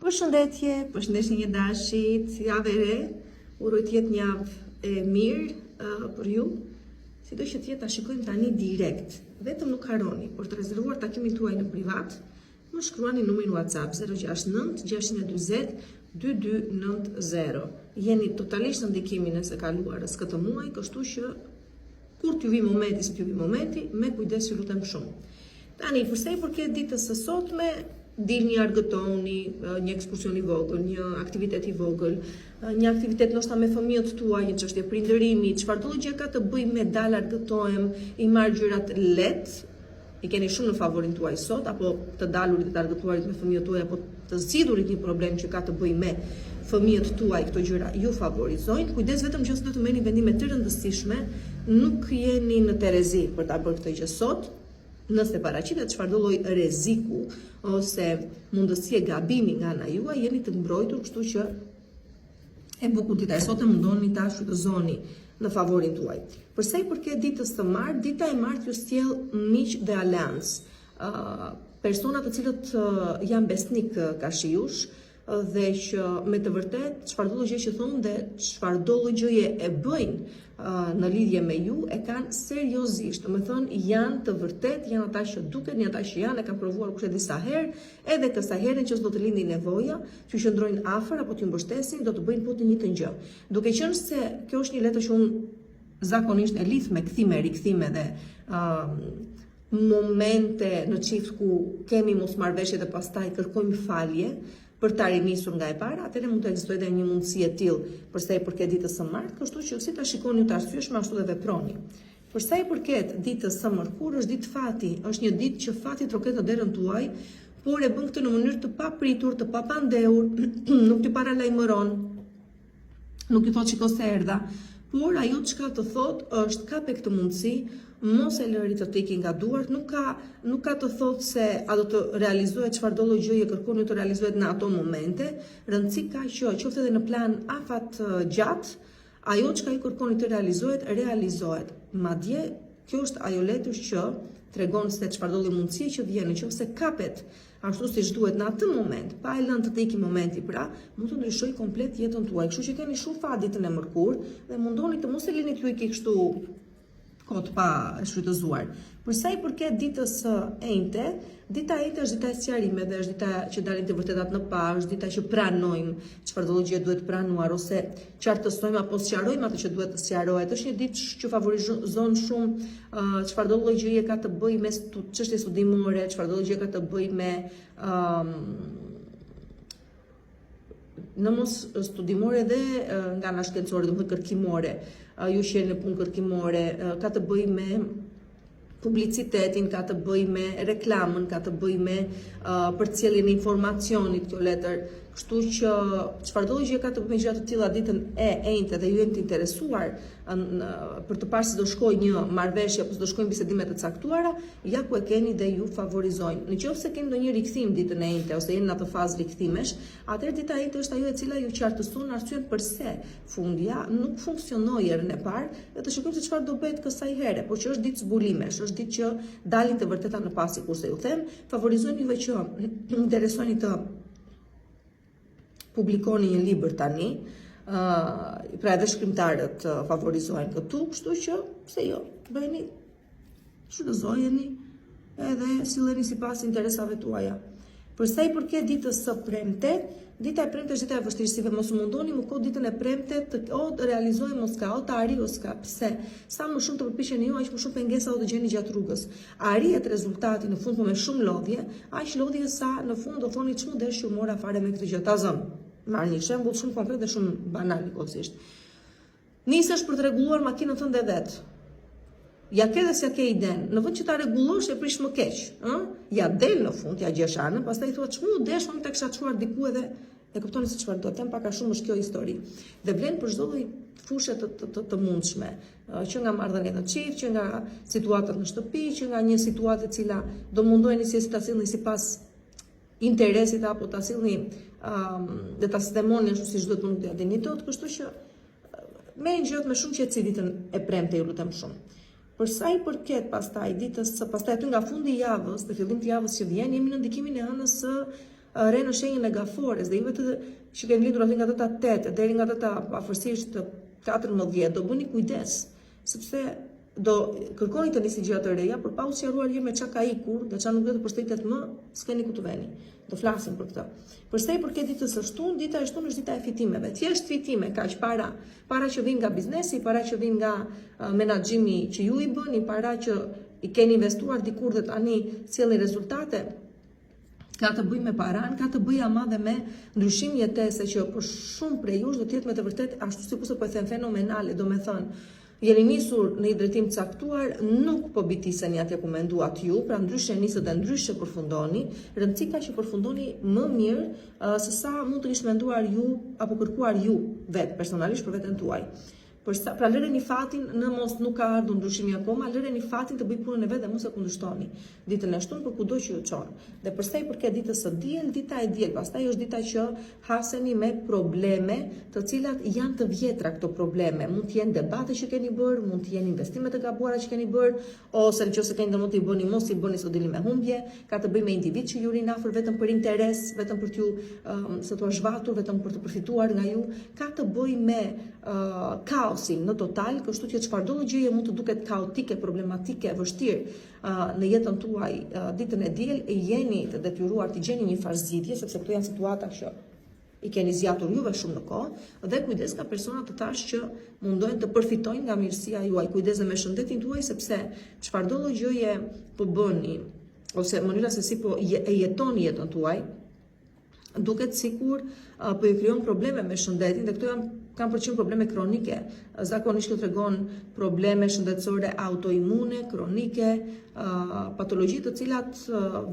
Përshëndetje një dashit, javë e re, uroj të jetë një javë e mirë për ju, si do që të jetë ta shikojmë tani direkt. Vetëm nuk harroni, për të rezervuar takimin tuaj në privat, më shkruani numrin WhatsApp 069 620 2290. Jeni totalisht në ndikimin e së kaluarës këtë muaj, kështu që kur t'ju vi momenti, si t'ju vi momenti, me kujdes ju lutem shumë. Tani, përsa i përket ditës së sotme, dil një argëtoni, një ekskursion i vogël, një aktivitet i vogël, një aktivitet ndoshta me fëmijët tuaj, një çështje prindërimi, çfarë do gjë ka të bëjë me dal argëtohem, i marr gjërat lehtë, i keni shumë në favorin tuaj sot, apo të dalurit të argëtuarit me fëmijët tuaj, apo të zgjidhurit një problem që ka të bëjë me fëmijët tuaj, këto gjëra ju favorizojnë. Kujdes vetëm që do të merrni vendime të rëndësishme, nuk jeni në terezi për ta bërë këtë gjë sot. Nëse paraqitet çfarëdo lloj rreziku ose mundësie gabimi nga ana juaj, jeni të mbrojtur, kështu që e bukur dita e sotme mundoni ta shfrytëzoni në favorin tuaj. Përsa i përket ditës së martë, dita e martë ju sjell miq dhe aleancë, persona të cilët janë besnik ka shijush dhe që me të vërtet çfarëdo gjë që thonë dhe çfarëdo gjëje e bëjnë në lidhje me ju e kanë seriozisht, do të thonë janë të vërtet, janë ata që duken, janë ata që janë, e kanë provuar kushte disa herë, edhe kësaj herë që s'do të lindi nevoja, që qëndrojnë afër apo t'ju mbështesin, do të bëjnë po të njëjtën gjë. Duke qenë se kjo është një letër që unë zakonisht e lidh me kthime, rikthime dhe momente në çift ku kemi mosmarrveshje dhe pastaj kërkojmë falje për ta rinisur nga e para, atëherë mund të ekzistojë edhe një mundësi e tillë përsa i përket ditës së martë, kështu që si ta shikoni ju të arsyeshëm ashtu dhe veproni. Përsa i përket ditës së mërkur, është ditë fati, është një ditë që fati troket në derën tuaj, por e bën këtë në mënyrë të papritur, të papandehur, nuk t'ju paralajmëron, nuk ju thotë shiko se erdha, por ajo çka të thotë është ka këtë mundësi, mos e lëri të teki nga duart, nuk ka të thotë se a do të realizohet çfarëdo lloj gjëje kërkon ju të realizohet në ato momente, rëndësi ka që qoftë edhe në plan afat gjatë, ajo çka ju kërkoni të realizohet. Madje kjo është ajo letër që tregon se çfarëdo lloj mundësie që vjen, nëse kapet ashtu siç duhet në atë moment, pa e lënë të teki momenti, pra mund të ndryshojë komplet jetën tuaj. Kështu që keni shumë fat ditën e mërkur dhe mundoni të mos e lini t'ju ikë kështu kot pa shfrytëzuar. Përsa i përket ditës së enjte, dita e enjte është dita e sqarimeve, është dita që dalin të vërtetat në pa, është dita që pranojmë çfarëdo gjë duhet pranuar ose qartësojmë apo sqarojmë atë që duhet të sqarohet. Është një ditë që favorizon shumë çfarëdo lloj gjëje ka të bëjë me çështje studimore, çfarëdo gjë ka të bëjë me në mos studimore dhe nga ana shkencore, domethënë kërkimore, ju që jeni në punë kërkimore, ka të bëjë me publicitetin, ka të bëjë me reklamën, ka të bëjë me përcjelljen e informacionit kjo letër. Kështu që çfarëdo gjë ka të bëjë me gjëra të tilla ditën e enjte dhe ju jeni të interesuar për të parë se do shkojë një marrëveshje apo se do shkojnë bisedime të caktuara, ja ku e keni dhe ju favorizojnë. Nëse keni ndonjë rikthim ditën e enjte ose jeni në atë fazë rikthimesh, atëherë dita e enjte është ajo e cila ju qartëson arsyen pse fundja nuk funksionoi herën e parë, dhe të shikojmë se çfarë do bëhet kësaj here, por që është ditë zbulimesh, është ditë që dalin të vërteta në pas, sikurse ju them, favorizojnë juve që interesoni të publikoni një libër tani, pra edhe shkrimtarët favorizohen këtu, kështu që pse jo, bëheni, shfrytëzojeni edhe silleni sipas interesave tuaja. Përsa i përket ditës së premte, dita e premte është dita e vështirësive, mos u mundoni më kohë ditën e premte të realizojë mos ka, o të arri ose ka. Pse? Sa më shumë të përpiqeni ju, aq më shumë pengesa do të gjeni gjatë rrugës. Arrihet rezultati në fund, po me shumë lodhje, aq lodhje sa në fund do thoni ç'mu desh që mora fare me këtë gjë. Ta zëm. Marr një shembull shumë konkret dhe shumë banal njëkohësisht. Nisesh për të rregulluar makinën tënde vet. Ja ke dhe s'ja ke iden, në vend që ta rregullosh e prish më keq, ja del në fund, ja gjesh anën, pastaj thua ç'mu desh, unë tek kisha çuar diku edhe e kuptoni se çfarë do të them, pak a shumë është kjo histori. Dhe vlen për çdo lloj fushë të mundshme, që nga marrëdhëniet në çift, që nga situatat në shtëpi, që nga një situatë e cila do mundoheni si ta sillni sipas interesit apo ta sillni dhe ta sistemoni ashtu siç duhet, nuk do ja dini dot, kështu që merrni gjërat me shumë qetësi ditën e premte, ju lutem shumë. Përsa i përket pastaj ditës së pastaj aty nga fundi i javës, në fillim të javës që vjen, jemi në ndikimin e anës së re në shenjën e Gafores dhe juve që keni lindur aty nga data 8 deri nga data afërsisht 14 do bëni kujdes, sepse do kërkoni të nisi gjëra të reja, por pa u sqaruar me çka ka ikur, dhe çka nuk do të përshtatet më, s'keni ku të veni. Do flasim për këtë. Për sa i përket ditës së shtunë, dita e shtunë është dita e fitimeve. Thjesht fitime, kaq para që vijnë nga biznesi, para që vijnë nga menaxhimi që ju i bëni, para që i keni investuar dikur dhe tani sjellni rezultate. Ka të bëjë me paran, ka të bëjë ama dhe me ndryshim jetese që për shumë prej jush do të jetë me të vërtet ashtu sikur po e them fenomenale, do me thënë jeni nisur në një drejtim caktuar, nuk po bitiseni atje ku menduat ju, pra ndryshe nisët dhe ndryshe përfundoni, rëndësi ka që përfundoni më mirë se sa mund të kishte menduar ju apo kërkuar ju vetë personalisht për veten tuaj. Pra lëreni fatin në mos nuk ka ardhur ndryshimi akoma, lëreni fatin të bëj punën e vet dhe mos e kundërshtoni ditën e shtunë për kudo që ju çon. Dhe përsa i përket ditës së diel, dita e diel, pastaj është dita që haseni me probleme, të cilat janë të vjetra këto probleme. Mund të jenë debate që keni bërë, mund të jenë investimet e gabuara që keni bërë, ose nëse keni ndërmend të i bëni, mos i bëni sot dili me humbje, ka të bëjë me individ që ju rin afër vetëm për interes, vetëm për t'ju se t'u zhvatur, vetëm për të përfituar nga ju, ka të bëjë me kaosin në total, kështu që çfarëdo gjëje mund të duket kaotike, problematike, vështirë në jetën tuaj ditën e diel, jeni të detyruar të gjeni një farë zgjidhje, sepse këto janë situata që i keni zgjatur juve shumë në kohë, dhe kujdes nga persona të tash që mundojnë të përfitojnë nga mirësia juaj, kujdes me shëndetin tuaj, sepse çfarëdo gjëje po bëni, ose mënyra se si po e jetoni jetën tuaj, duket sikur po ju krijon probleme me shëndetin, dhe këto kanë përqyrë probleme kronike. Zakonisht kjo tregon probleme shëndetësore autoimune, kronike, patologji të cilat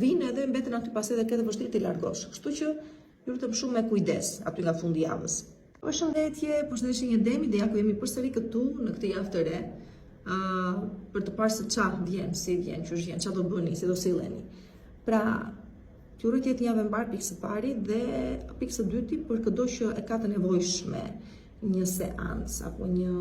vinë edhe mbeten aty pas edhe këtë vështirë të largosh. Kështu që ju lutem shumë me kujdes aty nga fundi javës. Përshëndetje, përshëndetje një demi, dhe ja ku jemi përsëri këtu në këtë javë të re, për të parë se çfarë vjen, si vjen, ç'është vjen, çfarë do bëni, si do silleni. Pra, ju uroj të jetë një javë e mbar pikë së pari dhe pikë së dyti për çdo që e ka të nevojshme një seancë apo një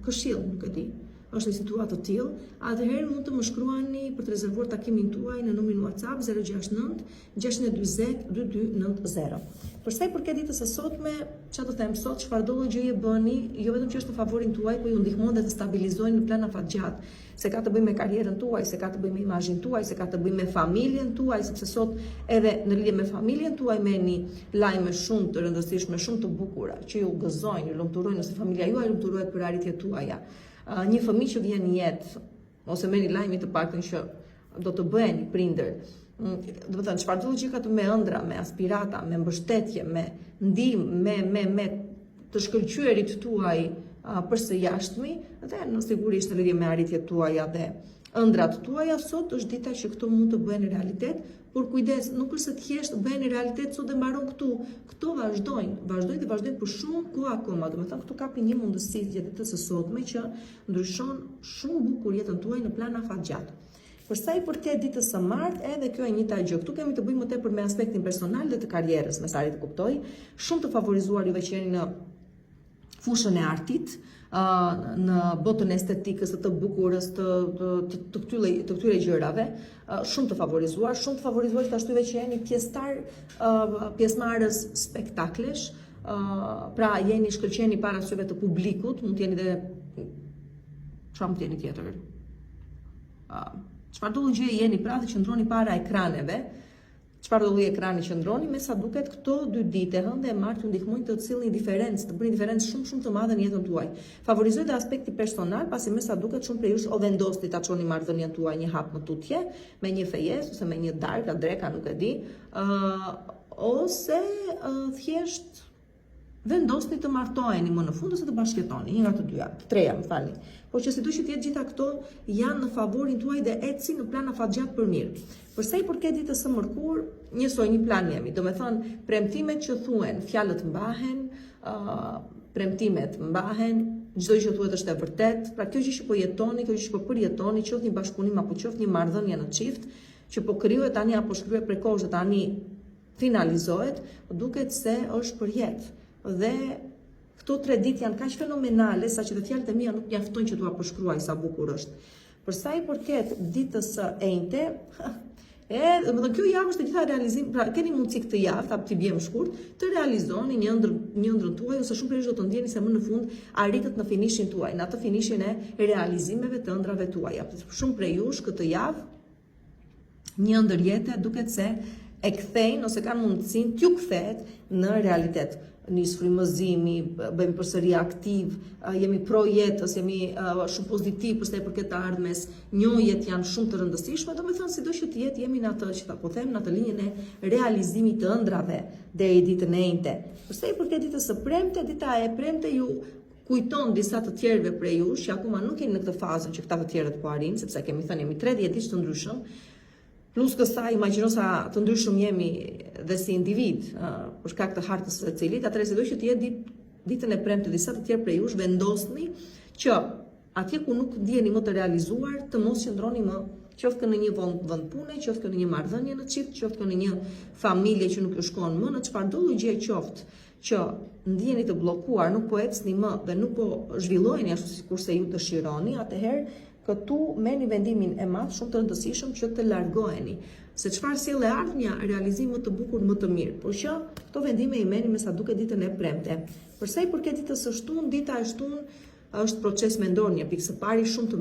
këshill, nuk e di, është një situatë të tillë, atëherë mund të më shkruani për të rezervuar takimin tuaj në numrin WhatsApp 069 640 2290. Për sa i përket ditës së sotme, çfarë do të them sot, çfarëdo gjëje bëni, jo vetëm që është në favorin tuaj, por ju ndihmon dhe të stabilizojnë në plan afatgjat, se ka të bëjë me karrierën tuaj, se ka të bëjë me imazhin tuaj, se ka të bëjë me familjen tuaj, sepse sot edhe në lidhje me familjen tuaj merrni lajme shumë të rëndësishme, shumë të bukura, që ju gëzojnë, ju lumturojnë, nëse familja juaj lumturohet për arritjet tuaja. Një fëmijë që vjen në jetë, ose merrni lajmin të paktën që do të bëheni prindër. Do të thënë, çfarëdo gjë ka të me ëndra, me aspirata, me mbështetje, me ndihmë, me të shkëlqyerit tuaj përse jashtëmi, dhe në sigurisht në lidhje me arritjet tuaja dhe ëndrat tuaja, sot është dita që këto mund të bëhen realitet, por kujdes, nuk është se thjesht bëhen realitet sot dhe mbaron këtu. Këto vazhdojnë për shumë kohë akoma. Do të thënë, këtu kapi një mundësi ditës së sotme që ndryshon shumë bukur jetën tuaj në plan afatgjat. Për sa i përket ditës së martë, edhe kjo e njëjta gjë. Këtu kemi të bëjmë më tepër me aspektin personal dhe të karrierës, me sa të kuptoj, shumë të favorizuar juve që jeni në fushën e artit, në botën e estetikës, të bukurës, të këtyre gjërave, shumë të favorizuar të ashtu që jeni pjesëmarrës spektaklesh, pra jeni shkëlqeni para syve të publikut, mund të jeni dhe çfarë mund të jeni tjetër. Çfarëdo gjë jeni pra dhe qëndroni para ekraneve, çfarëdo lloj ekrani qëndroni, me sa duket këto 2 ditë hënë e martë ju ndihmojnë të sillni diferencë, të bëni diferencë shumë të madhe në jetën tuaj. Favorizoj dhe aspekti personal, pasi me sa duket shumë prej jush o vendosni ta çoni marrëdhënien tuaj një hap në tutje, me një fejes ose me një darkë, dreka, nuk e di, ose thjesht vendosni të martoheni më në fund ose të bashkëjetoni, një nga të dyja, të treja, më falni. Por që sido që të jetë gjitha këto janë në favorin tuaj dhe ecin në plan afatgjat për mirë. Për sa i përket ditës së mërkur, njësoj një plan jemi, do me thënë premtimet që thuhen, fjalët mbahen, premtimet mbahen, çdo gjë që thuhet është e vërtet. Pra kjo gjë që po jetoni, kjo gjë që po përjetoni, qoftë një bashkëpunim apo qoftë një marrëdhënie në çift, që po krijohet tani apo shkruhet prekosh dhe tani finalizohet, duket se është për jetë. Dhe këto 3 ditë janë kaq fenomenale sa që të fjalët e mia nuk mjaftojnë që t'ua përshkruaj sa bukur është. Për sa i përket ditës së enjte, Domethënë kjo javë është e gjitha realizim, pra keni mundësi këtë javë, ta t'i bjem shkurt, të realizoni një ëndrrën tuaj ose shumë prej do të ndjeni se më në fund arritët në finishin tuaj, në atë finishin e realizimeve të ëndrave tuaja. Shumë prej jush këtë javë një ëndër jete duket se e kthejnë ose kanë mundësinë t'ju kthehet në realitet. Nis frymëzimi, bëjmë përsëri aktiv, jemi pro jetës, jemi shumë pozitiv për sa i përket të ardhmes, njohjet janë shumë të rëndësishme, domethënë sido që të jetë jemi në atë që ta po them në atë linjën e realizimit të ëndrave deri ditën e njëjtë. Për sa i përket ditës së premte, dita e premte ju kujton disa të tjerëve prej jush që akoma nuk jeni në këtë fazën që këta të tjerët po arrin, sepse kemi thënë jemi 30 ditë të ndryshëm. Plus kësaj, imagjino sa të ndryshëm jemi dhe si individ, për shkak të hartës së cilit, atëherë sido që të jetë ditën e premte disa të tjerë prej jush vendosni që atje ku nuk ndjeni më të realizuar, të mos qëndroni më, qoftë në një vend pune, qoftë në një marrëdhënie në çift, qoftë në një familje që nuk ju shkon më, në çfarëdo gjë qoftë që ndjeni të bllokuar, nuk po ecni më dhe nuk po zhvilloheni ashtu sikurse ju dëshironi, atëherë këtu merrni vendimin e madh shumë të rëndësishëm që të largoheni. Se çfarë sjell e ardhmja, realizim më të bukur, më të mirë. Por që këto vendime i merrni me sa duket ditën e premte. Për sa i përket ditës së shtunë, dita e shtunë është proces mendor, një pikë së pari shumë të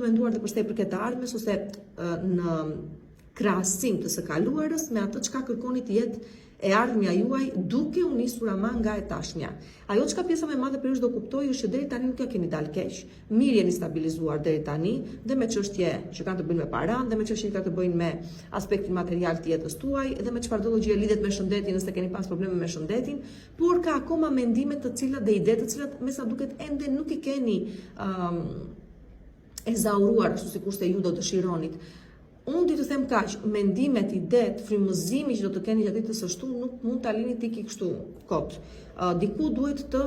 menduar dhe për sa i përket të ardhmes ose në krahasim të së kaluarës me atë çka kërkoni të jetë e ardhmja juaj duke u nisur ama nga e tashmja. Ajo çka pjesa më e madhe për ju do kuptoj është që deri tani nuk ja keni dalë keq, mirë jeni stabilizuar deri tani, dhe me çështje që kanë të bëjnë me paranë, dhe me çështje që kanë të bëjnë me aspektin material të jetës tuaj, dhe me çfarëdo gjë lidhet me shëndetin nëse keni pas probleme me shëndetin, por ka akoma mendime të cilat dhe ide të cilat me sa duket ende nuk i keni ezauruar ashtu sikurse ju do dëshironit. Unë di të them kaq, mendimet, idet, frymëzimi që do të keni gjatë ditës së shtunë nuk mund ta lini tiki kështu kot. Diku duhet të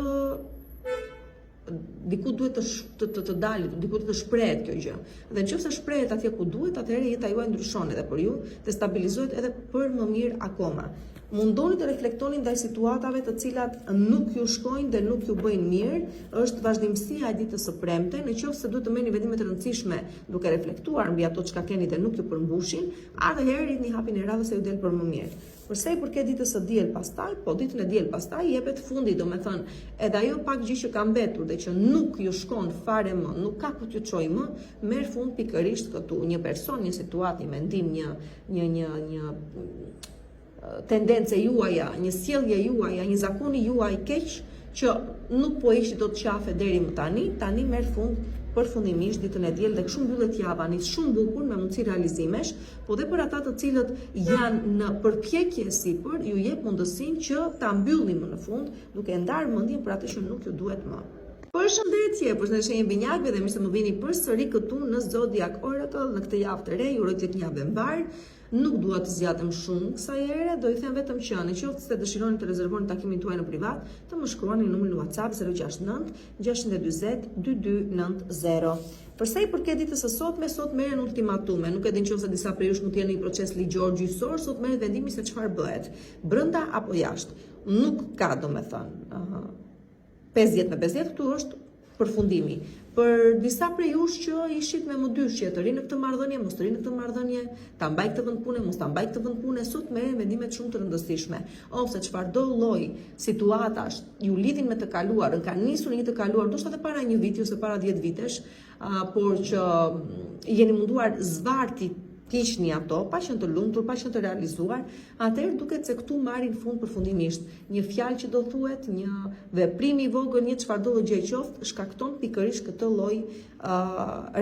dalë, diku të shprehet kjo gjë. Dhe nëse shprehet atje ku duhet, atëherë jeta juaj ndryshon edhe për ju, të stabilizohet edhe për më mirë akoma. Mundoni të reflektoni ndaj situatave të cilat nuk ju shkojnë dhe nuk ju bëjnë mirë, është vazhdimësia e ditës së premte, nëse duhet të merrni vendime të rëndësishme duke reflektuar mbi ato çka keni dhe nuk ju përmbushin, atëherë ritni hapin e radhës se ju del për më mirë. Për sa i përket ditës së diel pastaj, po ditën e diel pastaj jepet fundi, domethënë, edhe ajo pak gjë që ka mbetur dhe që nuk ju shkon fare më, nuk ka ku t'ju çojë më, merr fund pikërisht këtu, një person, një situatë, një mendim, një tendence juaja, një sjellje juaja, një zakoni juaj keq që nuk po ishte dot qafe deri më tani merr fund përfundimisht ditën e diel dhe kështu mbyllet java, nis shumë bukur me mundësi realizimesh, po dhe për ata të cilët janë në përpjekje sipër, ju jep mundësinë që ta mbyllni më në fund, duke ndarë mendjen për atë që nuk ju duhet më. Përshëndetje, përshëndetje binjakëve dhe mirë se më vini përsëri këtu në Zodiac Oracle në këtë javë të re, ju uroj të javë mbar. Nuk dua të zgjatem shumë kësaj ere, do i them vetëm që nëse të dëshironi të rezervoni takimin tuaj në privat, të më shkruani në numrin WhatsApp 069 640 2290. Për sa i përket ditës së sotme, sot merren ultimatume. Nuk e di nëse disa prej jush mund të jenë në një proces ligjor gjyqësor, sot merret vendimi se çfarë bëhet, brenda apo jashtë. Nuk ka, domethënë, 50 me 50, këtu është përfundimi. Për disa prej jush që ishit me më dyshje të rinë në këtë marrëdhënie, mos të rinë në këtë marrëdhënie, ta mbaj këtë vend pune, mos ta mbaj këtë vend pune, sot merren vendime shumë të rëndësishme. Ose çfarëdo lloj situatash ju lidhin me të kaluarën, ka nisur një të kaluar, ndoshta edhe para një viti ose para 10 vitesh, por që jeni munduar zvarti kiqni ato, pa qenë të lumtur, pa qenë të realizuar, atëherë duket se këtu marrin fund përfundimisht. Një fjalë që do thuhet, një veprim i vogël, një çfarëdo gjë qoftë, shkakton pikërisht këtë lloj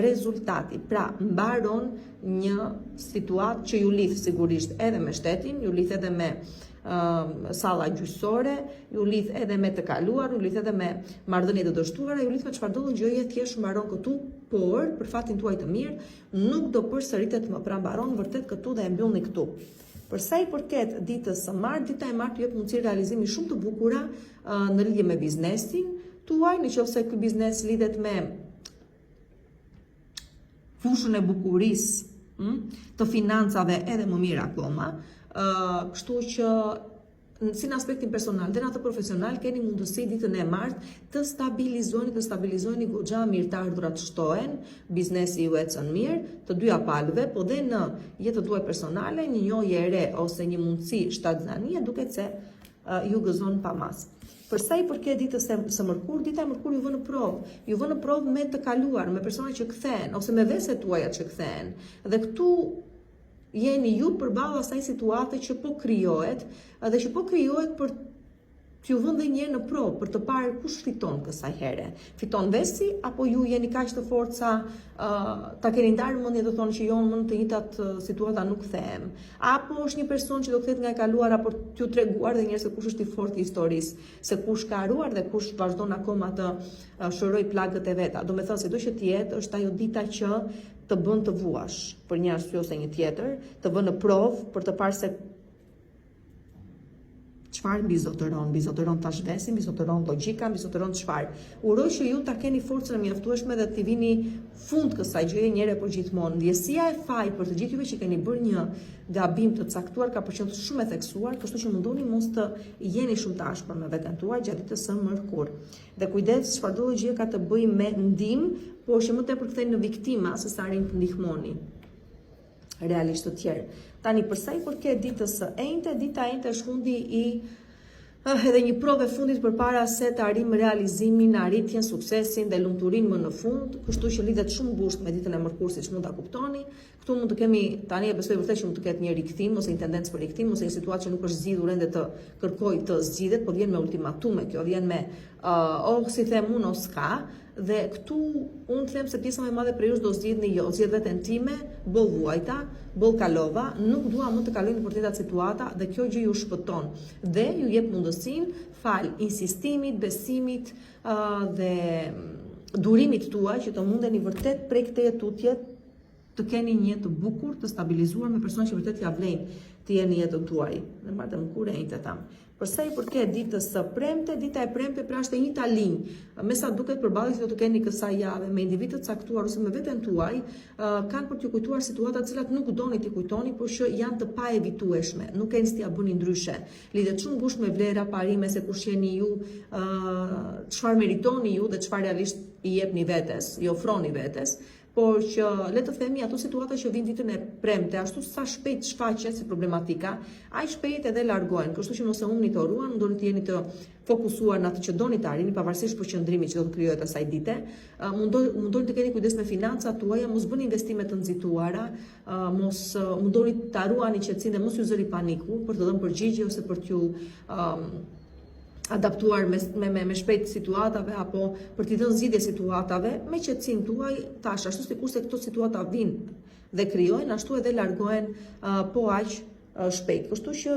rezultati. Pra, mbaron një situatë që ju lidh sigurisht edhe me shtetin, ju lidh edhe me salla gjyqësore, ju lidh edhe me të kaluar, ju lidh edhe me marrëdhënie të dështuara, ju lidh me çfarëdo gjëje thjesht mbaron këtu, por për fatin tuaj të mirë nuk do përsëritet më, pra mbaron vërtet këtu dhe e mbyllni këtu. Për sa i përket ditës së martë, dita e martë jep mundësi realizimi shumë të bukura në lidhje me biznesin tuaj, nëse ky biznes lidhet me fushën e bukurisë, të financave edhe më mirë akoma. Kështu që si në aspektin personal dhe në atë profesional keni mundësi ditën e martë të stabilizojni goxha, mirë të ardhurat shtohen, biznesi ju ecën mirë, të dyja palëve, po dhe në jetën tuaj personale, një njohje e re ose një mundësi shtatzanie duket se ju gëzon pa mas. Përsa i përket ditës së mërkur, dita e mërkur ju vë në provë. Ju vë në provë me të kaluar, me persona që kthehen ose me veset tuaja që kthehen. Dhe këtu jeni ju përballë asaj situate që po krijohet dhe që po krijohet për t'ju vënë dhe një në provë për të parë kush fiton kësaj here. Fiton vesi apo ju jeni kaq të fortë sa ta keni ndarë mendje të thonë që jo më në të njëjtat situata nuk kthehem. Apo është një person që do kthehet nga e kaluara por t'ju treguar dhe njerëz se kush është i fortë i historisë, se kush ka haruar dhe kush vazhdon akoma të shëroj plagët e veta. Do me thënë se do që t'jetë është ajo dita që të bën të vuash për një arsye ose një tjetër, të vënë në provë për të parë se çfarë mbizotëron tash vesi, mbizotëron logjika, mbizotëron çfarë. Uroj që ju ta keni forcën e mjaftueshme dhe t'i vini fund kësaj gjëje një herë për gjithmonë. Ndjesia e faj për të gjithë juve që keni bërë një gabim të caktuar ka përqendruar shumë e theksuar, kështu që mundoni mos të jeni shumë të ashpër me veten tuaj gjatë ditës së mërkur. Dhe kujdes çfarë do gjë ka të bëjë me ndihmë, por që më tepër kthejnë në viktima se sa rin të ndihmoni realisht të tjerë. Tani përsa i përket ditës së enjte, dita e enjte është fundi i edhe një provë e fundit përpara se të arrijmë realizimin, arritjen, suksesin dhe lumturinë më në fund, kështu që lidhet shumë ngushtë me ditën e mërkurë siç mund ta kuptoni. Këtu mund të kemi tani e besoj vërtet që mund të ketë një rikthim ose një tendencë për rikthim ose një situatë që nuk është zgjidhur ende të kërkoj të zgjidhet, por vjen me ultimatume, kjo vjen me si them unë ose ka. Dhe këtu unë them se pjesa më e madhe për ju do zgjidhni jo, zgjidh veten time, boll vuajta, boll kalova, nuk dua më të kaloj në të njëjtat situata dhe kjo gjë ju shpëton dhe ju jep mundësinë fal insistimit, besimit dhe durimit tuaj që të mundeni vërtet prej këtij tutje të keni një jetë të bukur, të stabilizuar me persona që vërtet ja vlejnë të jeni jetën tuaj. Dhe mbarte më kurrë e tam. Përsa i përket ditës së premte, dita e premte pra është e njëjta linjë. Me sa duket përballë që do të keni kësaj jave me individë të caktuar ose me veten tuaj, kanë për t'ju kujtuar situata të cilat nuk doni t'i kujtoni, por që janë të paevitueshme. Nuk keni s'tia bëni ndryshe. Lidhet shumë ngushtë me vlera, parime, se kush jeni ju, çfarë meritoni ju dhe çfarë realisht i jepni vetes, i ofroni vetes. Por që le të themi ato situata që vinë ditën e premte, ashtu sa shpejt shfaqen si problematika, aq shpejt edhe largohen. Kështu që mos e humbni të ruan, ndoni të jeni të fokusuar në atë që doni të arrini, pavarësisht përqendrimit që do të krijohet asaj dite. Mundoni të keni kujdes me financat tuaja, mos bëni investime të nxituara, mundoni të ruani qetësinë dhe mos ju zëri paniku për të dhënë përgjigje ose për t'ju adaptuar me shpejt situatave apo për t'i dhënë zgjidhje situatave me qetësinë tuaj, tash ashtu sikurse këto situata vinë dhe krijojnë, ashtu edhe largohen po aq shpejt. Kështu që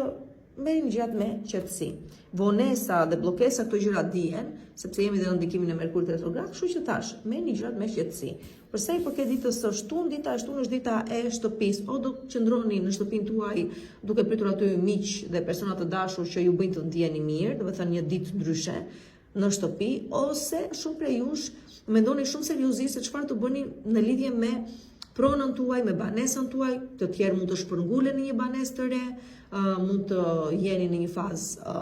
merrni gjërat me qetësi. Vonesa dhe bllokesa këto gjëra dihen, sepse jemi dhe në ndikimin e Merkurit retrograd, kështu që tash merrni gjërat me qetësi. Përsa i përket ditës së shtunë, dita e shtunë është dita e shtëpisë, o do qëndroni në shtëpinë tuaj duke pritur aty miq dhe persona të dashur që ju bëjnë të ndjeni mirë, do të thënë një ditë ndryshe në shtëpi, ose shumë prej jush mendoni shumë seriozisht se çfarë të bëni në lidhje me pronën tuaj, me banesën tuaj, të tjerë mund të shpërngulen në një banesë të re, mund të jeni në një fazë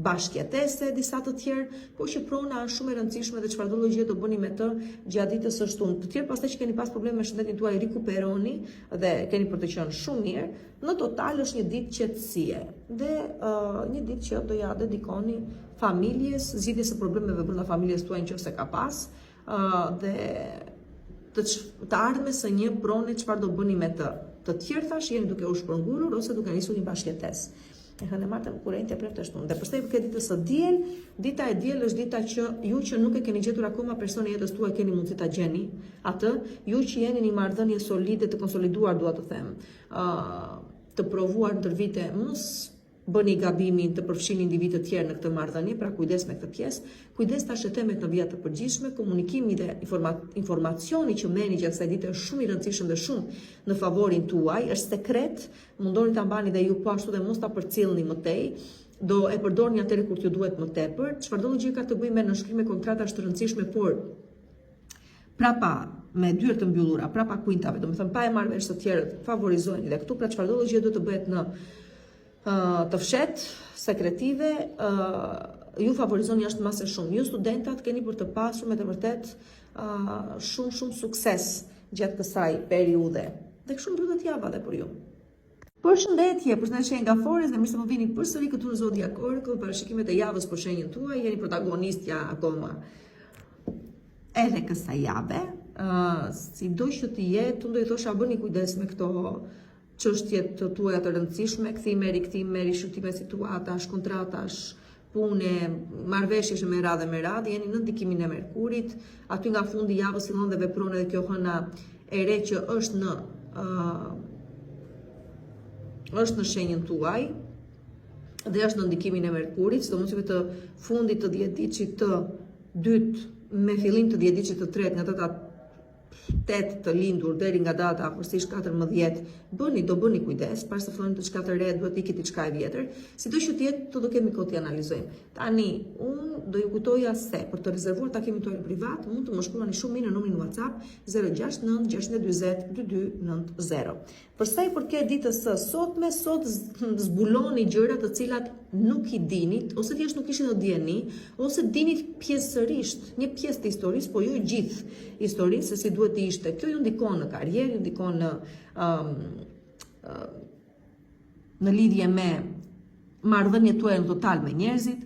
bashkëjetese disa të tjerë, por që prona është shumë e rëndësishme dhe çfarëdo lloj gjë do bëni me të gjatë ditës së shtunë. Të tjerë pastaj që keni pas probleme me shëndetin tuaj rikuperoni dhe keni për të qenë shumë mirë. Në total është një ditë qetësie dhe një ditë që do ja dedikoni familjes, zgjidhjes së problemeve brenda familjes tuaj nëse ka pas, dhe të ardhmes së një prone çfarë do bëni me të. Të tjerë thash jeni duke u shpërngulur ose duke nisur një bashkëjetesë. E hënë martëm kurrent e premte shtunë. Dhe përsa i përket ditës së diel, dita e diel është dita që ju që nuk e keni gjetur akoma personin e jetës tuaj keni mundësi ta gjeni atë, ju që jeni në një marrëdhënie solide të konsoliduar, dua të them, të provuar ndër vite, mos bëni gabimin të përfshini individë të tjerë në këtë marrëdhënie, pra kujdes me këtë pjesë, kujdes ta shëtemet në vija të përgjithshme, komunikimi dhe informacioni që merrni gjatë kësaj dite është shumë i rëndësishëm dhe shumë në favorin tuaj, është sekret, mundoni ta mbani dhe ju po ashtu dhe mos ta përcjellni më tej. Do e përdorni atëherë kur t'ju duhet më tepër. Çfarëdo gjë ka të bëjë me nënshkrim kontrata është rëndësishme, por prapa me dyert të mbyllura, prapa kuintave, domethënë pa e marrë vesh të tjerët, favorizojeni dhe këtu pra çfarëdo gjë do të bëhet në të fshet, sekretive, ju favorizon jashtë mase shumë. Ju studentat keni për të pasur me të vërtet shumë sukses gjatë kësaj periudhe. Dhe shumë mbrëmjet javave për ju. Përshëndetje nga Forës dhe mirë se më vini përsëri këtu në Zodiac Oracle, parashikimet e javës për shenjën tuaj, jeni protagonistja akoma edhe kësaj jave. Sido që të jetë, unë do i thosha bëni kujdes me këto çështjet të tuaja të rëndësishme, kthime, rishutime situatash, kontratash, pune, marrëveshjesh me radhë, jeni në ndikimin e Merkurit, aty nga fundi javës fillon dhe vepron edhe kjo hëna e re që është në shenjën tuaj dhe është në ndikimin e Merkurit, sidomosave të fundit të 10-diçit të dytë me fillim të 10-diçit të tretë, nga data 8 të lindur deri nga data afërsisht 14, do bëni kujdes, para se fillojmë diçka të re, duhet ikit diçka e vjetër. Sido që të jetë, do kemi kohë t'i analizojmë. Tani, unë do ju kujtoja se për të rezervuar takimin tuaj privat, mund të më shkruani shumë mirë në numrin WhatsApp 069 620 2290. Përsa i përket ditës së sotme, sot zbuloni gjëra të cilat nuk i dinit, ose thjesht nuk ishin të dieni, ose dinit pjesërisht, një pjesë të historisë, po jo gjithë historisë, se si duhet të ishte. Kjo ju ndikon në karrierë, ju ndikon në lidhje me marrëdhëniet tuaja në total me njerëzit,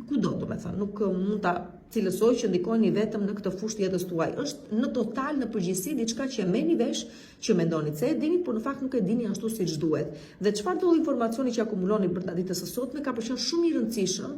kudo, domethënë, nuk mund ta cilësoj që ndikoni vetëm në këtë fushë jetës tuaj. Është në total, në përgjithësi, diçka që e merrni vesh, që mendoni se e dinit, por në fakt nuk e dini ashtu siç duhet. Dhe çfarë do informacioni që akumuloni brenda ditës së sotme ka qenë shumë i rëndësishëm,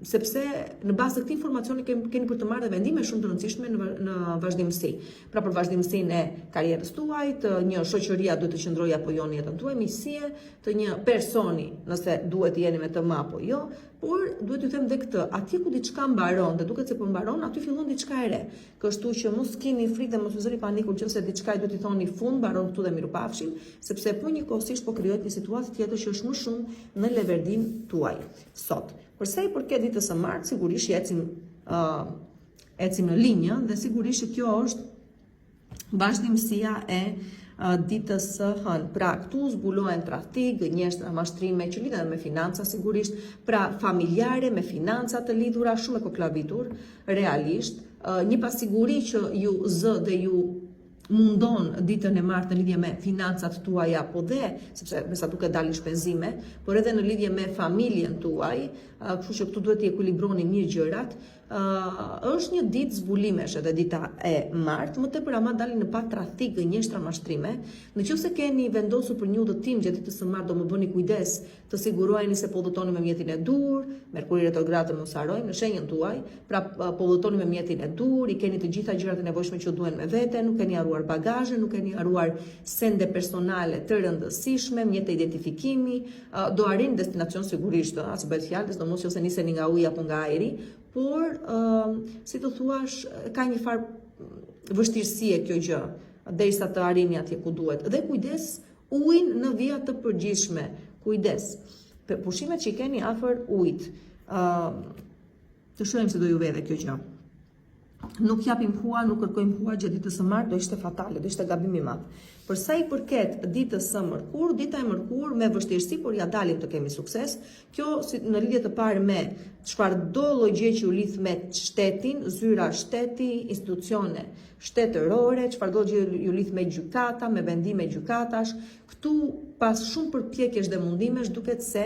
sepse në bazë të këtij informacioni keni për të marrë vendime shumë të rëndësishme në vazhdimsi. Pra për vazhdimsinë e karrierës tuaj, të një shoqëria duhet të qëndrojë apo jo në jetën tuaj, miqësie, të një personi, nëse duhet të jeni me të apo jo, por duhet t'ju them dhe këtë, atje ku diçka mbaron, dhe duket se po mbaron, aty fillon diçka e re. Kështu që mos keni frikë dhe mos u zëri panikur nëse diçka duhet t'i thoni fund, mbaron këtu dhe mirupafshim, sepse po njëkohësisht po krijohet një situatë tjetër që është më shumë në leverdin tuaj sot. Përsa i përket ditës së martë, sigurisht ecim në linjë dhe sigurisht që kjo është vazhdimësia e ditës së hënë. Pra, këtu zbulohen tradhti, gënjeshtra, mashtrime që lidhen me financa sigurisht, pra familjare me financa të lidhura, shumë e koklavitur, realisht, një pasiguri që ju zë dhe ju mundon ditën e martë në lidhje me financat tuaja, po dhe, sepse me sa duket dalin shpenzime, por edhe në lidhje me familjen tuaj, kështu që këtu duhet t'i ekuilibroni mirë gjërat. Është një ditë zbulimesh edhe dita e martë, më tepër ama dalin në pak tradhti, gënjeshtra, mashtrime. Nëse keni vendosur për një udhëtim gjatë ditës së martë, do më bëni kujdes të siguroheni se po udhëtoni me mjetin e dur, Merkuri retrograd të mos harojmë në shenjën tuaj, pra po udhëtoni me mjetin e dur, i keni të gjitha gjërat e nevojshme që duhen me vete, nuk keni haruar bagazhe, nuk keni haruar sende personale të rëndësishme, mjet të identifikimi, do arrini destinacion sigurisht, as bëhet fjalë, sidomos nëse niseni nga uji apo nga ajri, por si të thuash, ka një farë vështirësie kjo gjë, derisa të arrini atje ku duhet. Dhe kujdes ujin në vija të përgjithshme. Kujdes. Pushimet që i keni afër ujit. Të shohim se do ju vete kjo gjë. Nuk japim hua, nuk kërkojmë hua gjatë ditës së martë, do ishte fatale, do ishte gabim i madh. Përsa i përket ditës së mërkur, dita e mërkur me vështirësi, por ja dalim të kemi sukses. Kjo në lidhje të parë me çfarëdo lloj gjë që u lidh me shtetin, zyra shteti, institucione shtetërore, çfarëdo gjë ju lidh me gjykata, me vendime gjykatash. Këtu pas shumë përpjekjesh dhe mundimesh duket se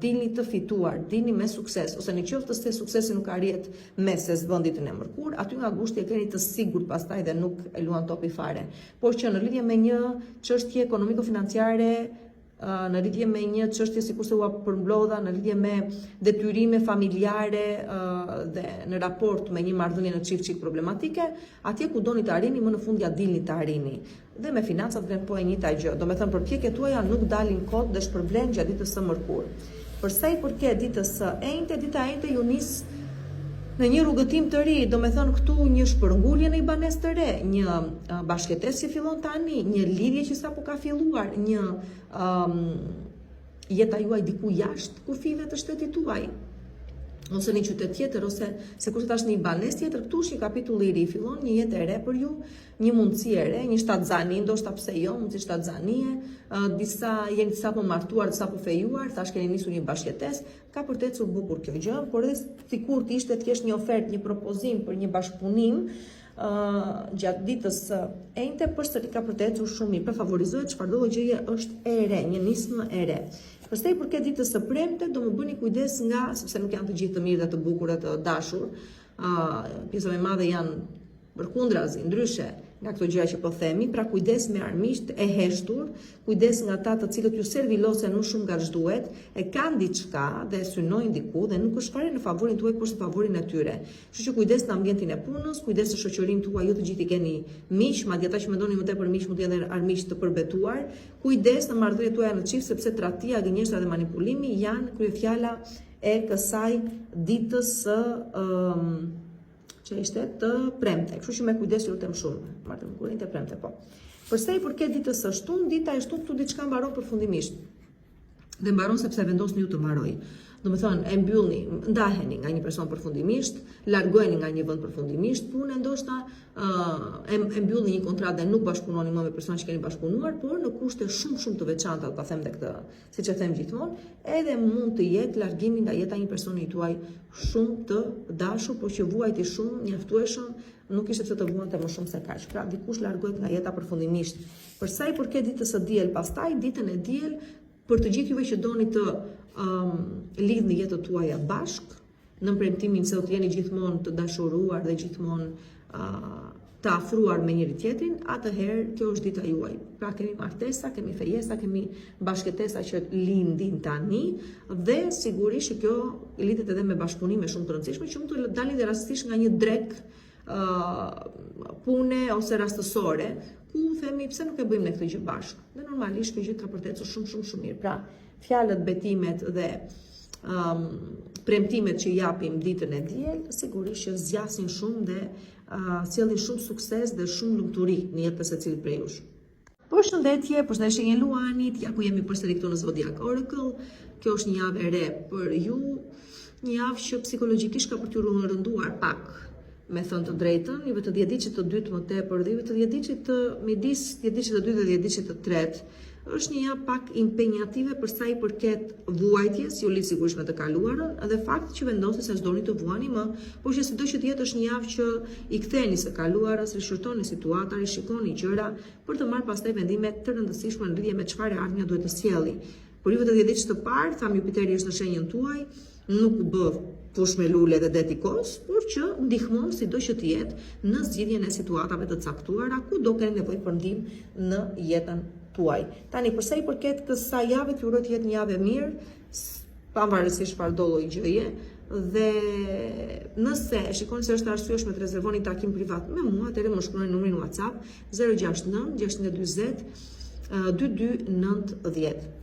dilni të fituar, dilni me sukses, ose në qoftë se suksesi nuk arrihet me zëvendjen e mërkur, aty nga gushti e keni të sigurt pastaj dhe nuk e luan topi fare. Por që në lidhje me një çështje ekonomiko-financiare, në lidhje me një çështje sikurse u përmblodha, në lidhje me detyrime familjare dhe në raport me një marrëdhënie në çift problematike, atje ku doni të arrini, më në fund ja dilni të arrini. Dhe me financat vlen po e njëjta gjë. Domethënë përpjekjet tuaja nuk dalin kot dhe shpërblen gjatë ditës së mërkur. Përsa i përket ditës së enjte, dita e enjte ju nis në një rrugëtim të ri, domethënë këtu një shpërngulje në një banesë të re, një bashkëtesë që fillon tani, një lidhje që sapo ka filluar, një jeta juaj diku jashtë kufive të shtetit tuaj. ose një qytet tjetër, ose se kur të tash një banesë tjetër, këtu është një kapitull i ri, fillon një jetë e re për ju, një mundësi e re, një shtatzani, ndoshta pse jo, mundësi shtatzanie, disa jeni sapo martuar, sapo fejuar, tash keni nisur një bashkëjetesë, ka për të ecur bukur kjo gjë, por edhe sikur të ishte të kesh një ofertë, një propozim për një bashkëpunim, gjatë ditës së enjte, përsëri ka për të ecur shumë mirë. Favorizohet çfarëdo gjëje është e re, një nismë e re. Përsa i përket ditës së premte, do më bëni kujdes nga, sepse nuk janë të gjithë të mirë dhe të bukur dhe të dashur, pjesa më e madhe janë përkundrazi, ndryshe nga këto gjëra që po themi, pra kujdes me armiqt e heshtur, kujdes nga ata të cilët ju servilosen nuk shumë nga ç'duhet, e kanë diçka dhe synojnë diku dhe nuk është fare në favorin tuaj, por në favorin e tyre. Kështu që kujdes në ambientin e punës, kujdes në shoqërinë tuaj, ju të gjithë i keni miq, madje ata që mendoni më tepër miq mund të jenë armiq të përbetuar. Kujdes në marrëdhëniet tuaja në çift, sepse tradhtia, gënjeshtra dhe manipulimi janë kryefjala e kësaj ditës së që ishte të premte. Kështu që me kujdes ju lutem shumë. Martëmkurrinë të premte po. Përsa i përket ditës së shtunë, dita e shtunë këtu diçka mbaron përfundimisht. Dhe mbaron sepse vendosni ju të mbaroj. Do të thonë, e mbyllni, ndaheni nga një person përfundimisht, largoheni nga një vend përfundimisht, punë ndoshta e mbyllni një kontratë dhe nuk bashkëpunoni më me personin që keni bashkëpunuar, por në kushte shumë të veçanta, ta them tek këtë, siç e them gjithmonë, edhe mund të jetë largimi nga jeta një personi tuaj shumë të dashur, por që vuajti shumë, mjaftueshëm, nuk ishte pse të vuante më shumë se kaq. Pra dikush largohet nga jeta përfundimisht. Për sa i përket ditës së diel, pastaj ditën e diel, për të gjithë juve që doni të lidhni jetën tuaja bashk, në premtimin se do të jeni gjithmonë të dashuruar dhe gjithmonë të afruar me njëri tjetrin, atëherë kjo është dita juaj. Pra kemi martesa, kemi fejesa, kemi bashkëtesa që lindin tani dhe sigurisht që kjo lidhet edhe me bashkëpunime shumë të rëndësishme që mund të dalin dhe rastësisht nga një drek pune ose rastësore, ku themi pse nuk e bëjmë ne këtë gjë bashkë. Dhe normalisht kjo gjë ka për të ecur shumë mirë. Pra, fjalët, betimet dhe premtimet që japim ditën e diel, sigurisht që zgjasin shumë dhe sjellin shumë sukses dhe shumë lumturi në jetën e secilit prej jush. Përshëndetje një Luanit, ja ku jemi përsëri këtu në Zodiac Oracle. Kjo është një javë e re për ju, një javë që psikologjikisht ka për t'ju rënduar pak. Me thënë të drejtën, juve të dhjetëdiqit të dytë më tepër dhe juve të dhjetëdiqit të midis dhjetëdiqit të dytë dhe dhjetëdiqit të tretë, është një javë pak impenjative për sa i përket vuajtjes, ju lidh sigurisht me të kaluarën, dhe fakti që vendosni se s'doni të vuani më, por që sido që të jetë është një javë që i ktheni së kaluarës, rishqyrtoni situata, rishikoni gjëra për të marrë pastaj vendime të rëndësishme në lidhje me çfarë ardhmja duhet të sjellë. Por juve të dhjetëdiqit të parë, tham Jupiteri është në shenjën tuaj, nuk bë fush me lule dhe detikos, por që ndihmon sido që të jetë në zgjidhjen e situatave të caktuara ku do keni nevojë për ndihmë në jetën tuaj. Tani përsa i përket kësaj jave, ju uroj të jetë një javë e mirë, pavarësisht çfarë do lloj gjëje, dhe nëse e shikoni se është arsyeshme të rezervoni takim privat me mua, atëherë më shkruani numrin WhatsApp 069 620 2290.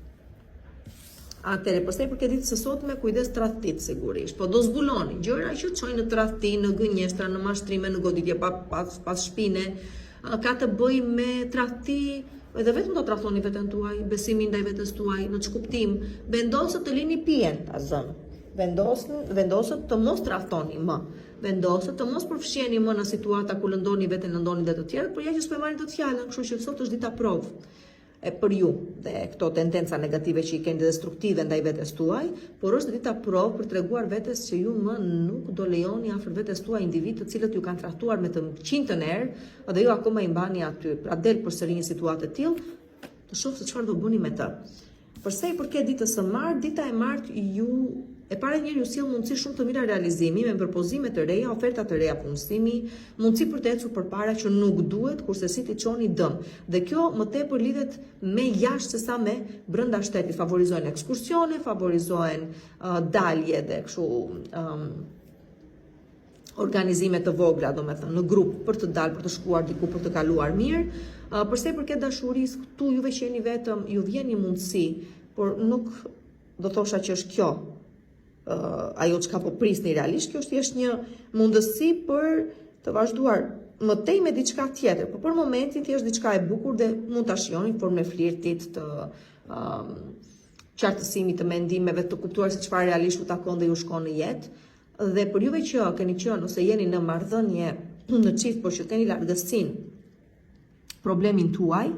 Atëre, përsa i përket ditës së sotme, kujdes tradhtit sigurisht, po do zbuloni gjëra që çojnë në tradhti, në gënjeshtra, në mashtrime, në goditje pas shpine, ka të bëjë me tradhti, edhe vetëm do tradhtoni veten tuaj, besimin ndaj vetes tuaj, në ç'kuptim, vendosët të lini pijen ta zën. Vendosët të mos tradhtoni më. Vendosët të mos përfshiheni më në situata ku lëndoni veten, lëndoni dhe të tjerët, por ja që s'po marrin të fjalën, kështu që sot është dita provë për ju dhe këto tendenca negative që i keni destruktive ndaj vetes tuaj, por është dita provë për treguar vetes që ju më nuk do lejoni afër vetes tuaj individ të cilët ju kanë trahtuar me të qintën herë dhe ju akoma i mbani aty. Pra del përsëri një situatë e tillë, të shoh se çfarë do bëni me të. Përsa i përket ditës së martë, dita e martë ju e para njëri ju sjell mundësi shumë të mira realizimi me propozime të reja, oferta të reja punësimi, mundësi për të ecur përpara që nuk duhet, kurse si ti çoni dëm. Dhe kjo më tepër lidhet me jashtë sesa me brenda shtetit. Favorizohen ekskursione, favorizohen dalje dhe kështu organizime të vogla, domethënë në grup për të dalë, për të shkuar diku, për të kaluar mirë. Përsa i përket dashurisë, këtu juve që jeni vetëm, ju vjen një mundësi, por nuk do thosha që është kjo ajo çka po prisni realisht, kjo është thjesht një mundësi për të vazhduar më tej me diçka tjetër, por për momentin thjesht diçka e bukur dhe mund ta shihoni në formë flirtit, të qartësimit të mendimeve, të kuptuar se çfarë realisht u takon dhe ju shkon në jetë. Dhe për juve që keni qenë ose jeni në marrëdhënie në çift, por që keni largësinë, problemin tuaj,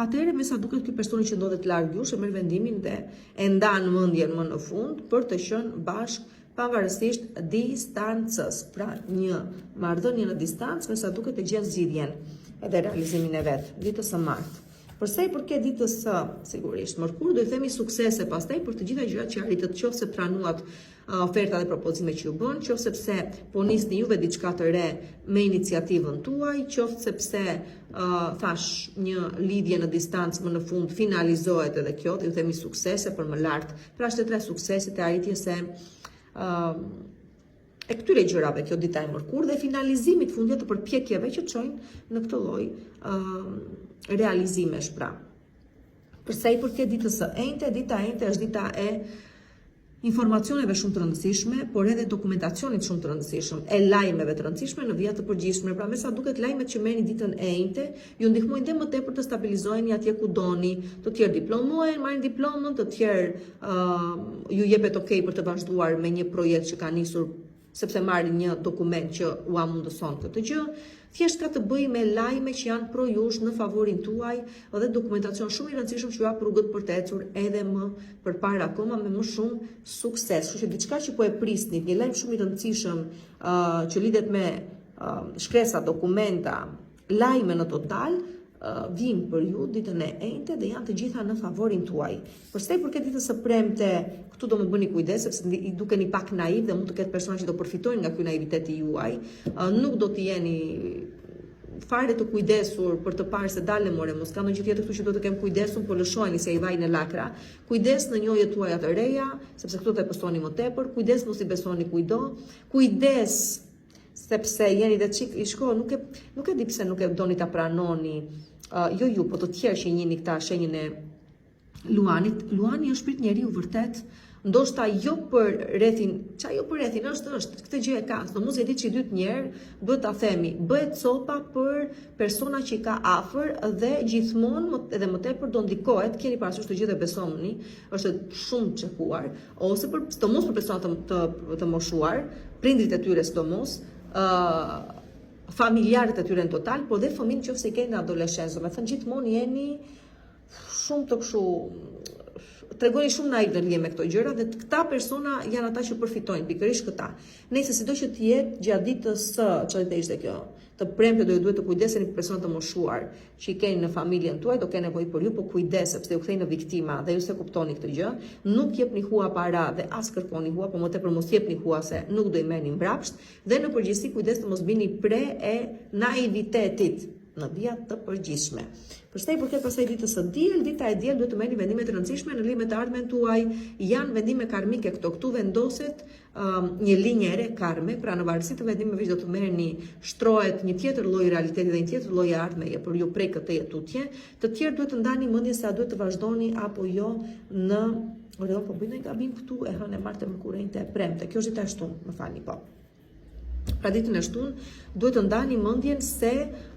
atëherë me sa duket ky personi që ndodhet larg jush e merr vendimin dhe e ndan mendjen më në fund për të qenë bashkë pavarësisht distancës. Pra, një marrëdhënie në distancë me sa duket e gjen zgjidhjen edhe realizimin e vet ditës së martë. Përsa i përket ditës së, sigurisht, Mërkur do i themi suksese pastaj për të gjitha gjërat që arritët, qoftë se pranuat oferta dhe propozime që ju bën, qoftë sepse po nisni juve diçka të re me iniciativën tuaj, qoftë sepse thash një lidhje në distancë më në fund finalizohet edhe kjo, do i themi suksese për më lart. Pra është 3 sukseset e arritjes e këtyre gjërave kjo dita e Mërkur dhe finalizimit fundjet të përpjekjeve që çojnë në këtë lloj realizimesh. Pra, përsa i përket ditës së enjte, dita e enjte është dita e informacioneve shumë të rëndësishme, por edhe dokumentacionit shumë të rëndësishëm, e lajmeve të rëndësishme në vija të përgjithshme. Pra, me sa duket lajmet që merrni ditën e enjte ju ndihmojnë dhe më tepër të stabilizoheni atje ku doni, të tjerë diplomohen, marrin diplomën, të tjerë ju jepet okay për të vazhduar me një projekt që ka nisur sepse marrin një dokument që ua mundëson këtë gjë. Thjesht ka të bëjë me lajme që janë pro jush në favorin tuaj dhe dokumentacion shumë i rëndësishëm që ju hap rrugët për të ecur edhe më përpara akoma me më shumë sukses. Kështu që diçka që po e prisnit, një lajm shumë i rëndësishëm që lidhet me shkresa, dokumenta, lajme në total, vijnë për ju ditën e enjte dhe janë të gjitha në favorin tuaj. Përsa i përket ditës së premte, këtu do më bëni kujdes sepse i dukeni pak naiv dhe mund të ketë persona që do përfitojnë nga ky naiviteti juaj. Nuk do të jeni fare të kujdesur për të parë se dalë more, mos ka ndonjë tjetër këtu që do të kem kujdesur, po lëshojeni se i vaj në lakra. Kujdes në njohjet tuaja të reja, sepse këtu do e postoni më tepër. Kujdes mos i besoni kujdo. Kujdes sepse jeni dhe çik i shko, nuk e di pse nuk e doni ta pranoni. Jo ju, po të tjerë që njini këta shenjën e Luanit. Luani është shpirt njeriu vërtet, ndoshta jo për rrethin, është, këtë gjë e ka, do mos e di që i dytë njerë, duhet ta themi, bëhet copa për persona që i ka afër dhe gjithmonë edhe më tepër do ndikohet, keni parasysh të gjithë e besoni, është shumë çekuar, ose për sidomos për persona të moshuar, prindrit e tyre sidomos, familjarët e tyre në total, por dhe fëmijë nëse i keni në adoleshencë, me thënë gjithmonë jeni shumë të kështu, tregoni shumë naiv në lidhje me këto gjëra dhe këta persona janë ata që përfitojnë, pikërisht këta. Nëse sido që të jetë gjatë ditës së, çfarë ishte kjo? Të premte do ju duhet të kujdeseni për personat të moshuar që i keni në familjen tuaj, do keni nevojë për ju, po kujdes sepse ju kthejnë në viktima dhe ju se kuptoni këtë gjë. Nuk jepni hua para dhe as kërkoni hua, po më tepër mos jepni hua se nuk do i merrni mbrapsht dhe në përgjithësi kujdes të mos bini pre e naivitetit në vija të përgjithshme. Përsa i përket pastaj ditës së diel, dita e diel duhet të merrni vendime të rëndësishme në lidhje me të ardhmen tuaj, janë vendime karmike këtu vendoset një linjë e re karme, pra në varësi të vendimeve që do të merrni shtrohet një tjetër lloj realiteti dhe një tjetër lloj ardhmeje për ju prej këtij tutje. Të tjerë duhet të ndani mendjen se a duhet të vazhdoni apo jo në po bëj një gabim këtu e hënë martë Mërkurën e premte. Kjo është dita e shtunë, më falni po. Pra ditën e shtunë duhet të ndani mendjen se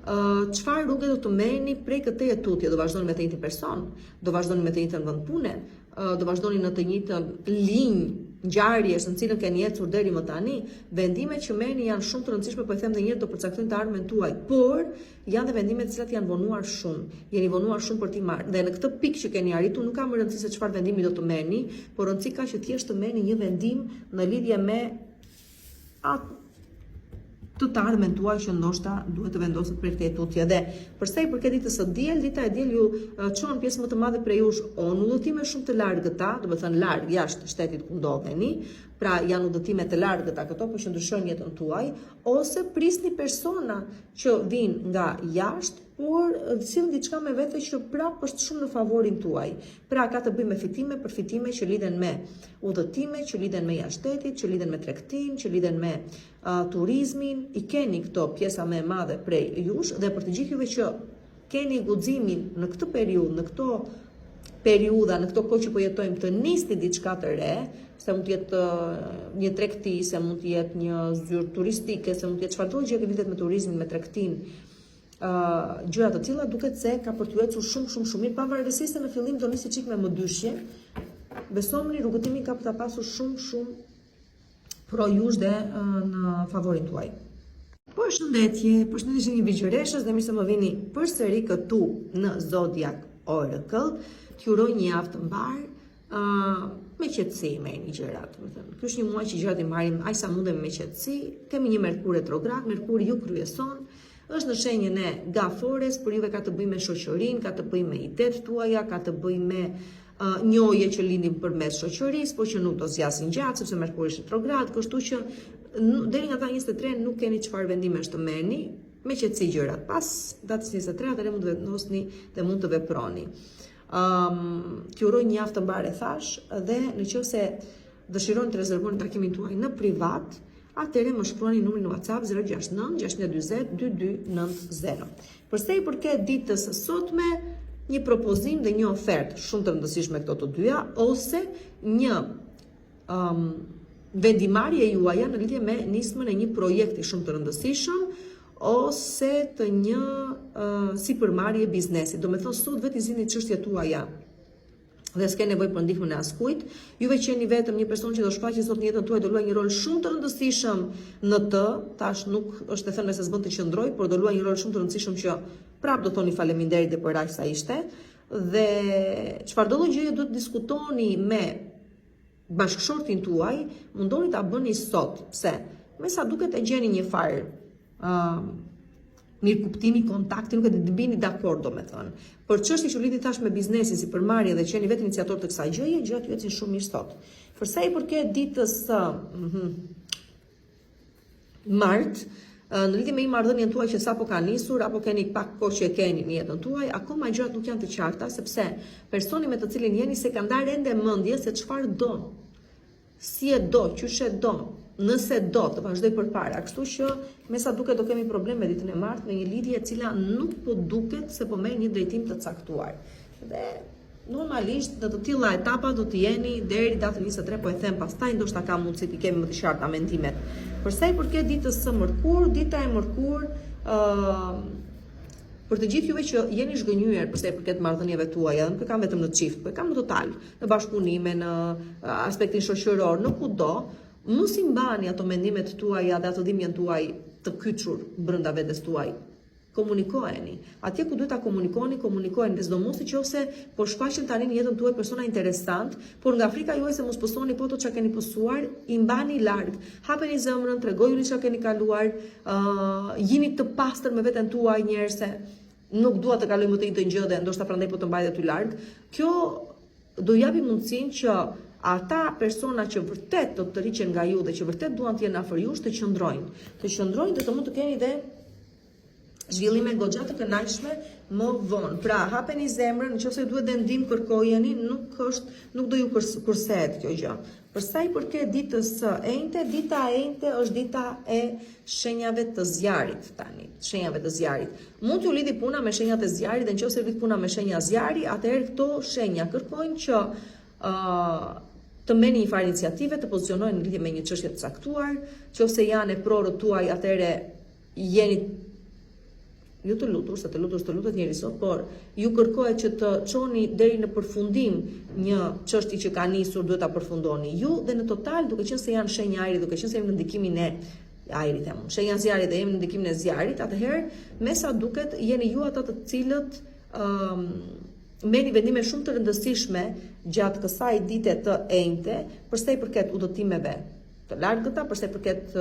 çfarë rrugë do të merrni prej këtij tutje, do vazhdoni me të njëjtin person, do vazhdoni me të njëjtën vend pune, do vazhdoni në të njëjtën linjë ngjarjes në cilën keni ecur deri më tani. Vendimet që merrni janë shumë të rëndësishme, po i them edhe një herë do përcaktojnë të ardhmen tuaj, por janë dhe vendime të cilat janë vonuar shumë. Jeni vonuar shumë për t'i marrë. Dhe në këtë pikë që keni arritur nuk ka më rëndësi se çfarë vendimi do të merrni, por rëndësi ka që thjesht të merrni një vendim në lidhje me të ardhmen tuaj që ndoshta duhet të vendoset për këtë tutje. Dhe përsa i përket ditës së diel, dita e diel ju çon pjesë më të madhe prej jush në udhëtime shumë të largëta, do të thënë larg jashtë shtetit ku ndodheni, pra janë udhëtime të largëta këto, po që ndryshojnë jetën tuaj, ose prisni persona që vinë nga jashtë, por sill diçka me vete që prapë është shumë në favorin tuaj. Pra ka të bëjë me fitime, përfitime që lidhen me udhëtime, që lidhen me jashtë shtetit, që lidhen me tregtinë, që lidhen me turizmin. I keni këto pjesa më e madhe prej jush dhe për të gjithë juve që keni guximin në këtë periudhë, në këto periudha, në këto kohë që po jetojmë, të nisni diçka të re, se mund të jetë një tregti, se mund të jetë një zyrë turistike, se mund të jetë çfarëdo gjë që lidhet me turizmin, me tregtinë, gjëra të tilla duket se ka për t'ju ecur shumë mirë, pavarësisht se në fillim do nisi çik me mëdyshje. Besoni, rrugëtimi ka për ta pasur shumë pro jush dhe në favorin tuaj. Përshëndetje një vigjëreshës dhe mirë se më vini përsëri këtu në Zodiac Oracle. T'ju uroj një javë të mbarë, me qetësi me një gjërat. Ky është një muaj që gjërat i marrim aq sa mundem me qetësi. Kemi një Merkur retrograd, Merkuri ju kryeson, është në shenjën e Gafores, por juve ka të bëjë me shoqërinë, ka të bëjë me idetë tuaja, ka të bëjë me njohje që lindin përmes shoqërisë, por që nuk do zgjasin gjatë sepse Merkuri është retrograd, kështu që deri nga data 23 nuk keni çfarë vendimesh të merrni, me qetësi gjërat. Pas datës 23 atëherë mund të vendosni dhe mund të veproni. T'ju uroj një javë të mbarë thash, dhe nëse dëshironi të rezervoni takimin tuaj në privat, atëherë më shkruani numrin në WhatsApp 069 640 2290. Përsa i përket ditës së sotme, një propozim dhe një ofertë shumë të rëndësishme këto të dyja, ose një vendimarrje juaja në lidhje me nismën e një projekti shumë të rëndësishëm, ose të një sipërmarrje biznesi. Do me thonë sot vetë i zini çështjet tuaja dhe s'ke nevojë për ndihmën e askujt. Juve që jeni vetëm një person që do shfaqet sot në jetën tuaj, do luaj një rol shumë të rëndësishëm në të, tash nuk është e thënë se s'bën të qëndroj, por do luaj një rol shumë të rëndësishëm që prap do thoni faleminderit dhe për aq sa ishte. Dhe çfarëdo gjëje duhet diskutoni me bashkëshortin tuaj, mundoni ta bëni sot, pse me sa duket e gjeni një farë mirë kuptimi, kontakti, nuk e të bini dakord, do me thënë. Për çështje që lidhin tash me biznesin, si përmarrje dhe që jeni vetë iniciator të kësaj gjëje, gjërat ju ecin shumë mirë sot. Për sa i përket ditës martë, në lidhje me një marrëdhënien tuaj që sapo ka nisur, apo keni pak kohë që e keni në jetën tuaj, akoma gjërat nuk janë të qarta, sepse personi me të cilin jeni se ka ndarë ende mendje se çfarë do, si e do, qysh e do, nëse do të vazhdoj përpara. Kështu që me sa duket do kemi probleme ditën e martë me një lidhje e cila nuk po duket se po merr një drejtim të caktuar. Dhe normalisht në të tilla etapa do të jeni deri datën 23, po e them pastaj ndoshta ka mundësi të kemi më të qarta mendimet. Për sa i përket ditës së Mërkur, dita e Mërkur, për të gjithë juve që jeni zhgënjyer për sa i përket marrëdhënieve tuaja, nuk e kam vetëm në çift, po e kam në total, në bashkëpunime, në aspektin shoqëror, në kudo, mos i mbani ato mendimet tuaja dhe ato dhimbjen tuaj të kyçur brenda vetes tuaj. Komunikojeni. Atje ku duhet ta komunikoni, komunikojeni, dhe sidomos nëse po shfaqen tani në jetën tuaj persona interesant, por nga frika juaj se mos postoni po to çka keni postuar, i mbani larg. Hapeni zemrën, tregojuni çka keni kaluar, jini të pastër me veten tuaj njerëz se nuk dua të kaloj më të njëjtën gjë dhe ndoshta prandaj po të mbaj aty larg. Kjo do japi mundësinë që ata persona që vërtet do të rriqen nga ju dhe që vërtet duan të jenë afër jush të qëndrojnë. Të qëndrojnë dhe të mund të keni dhe zhvillime goxha të kënaqshme më vonë. Pra, hapeni zemrën, nëse duhet dhe ndihmë kërkojeni, nuk do ju kursehet kjo gjë. Për sa i përket ditës së enjte, dita e enjte është dita e shenjave të zjarit tani, shenjave të zjarit. Mund t'ju lidhi puna me shenjat e zjarit, dhe nëse lidh puna me shenja zjari, atëherë këto shenja kërkojnë që të merrni një farë iniciative, të pozicionohen në lidhje me një çështje të caktuar, nëse janë e prorët tuaj, atëherë jeni ju të lutur, se të lutet njëri sot, por ju kërkohet që të çoni deri në përfundim një çështje që ka nisur, duhet ta përfundoni ju, dhe në total, duke qenë se janë shenja ajri, duke qenë se jemi në ndikimin e ajrit, shenja zjarit dhe jemi në ndikimin e zjarit, atëherë me sa duket jeni ju ata të cilët merrni vendime shumë të rëndësishme gjatë kësaj dite të enjte, përsa i përket udhëtimeve të largëta, përsa i përket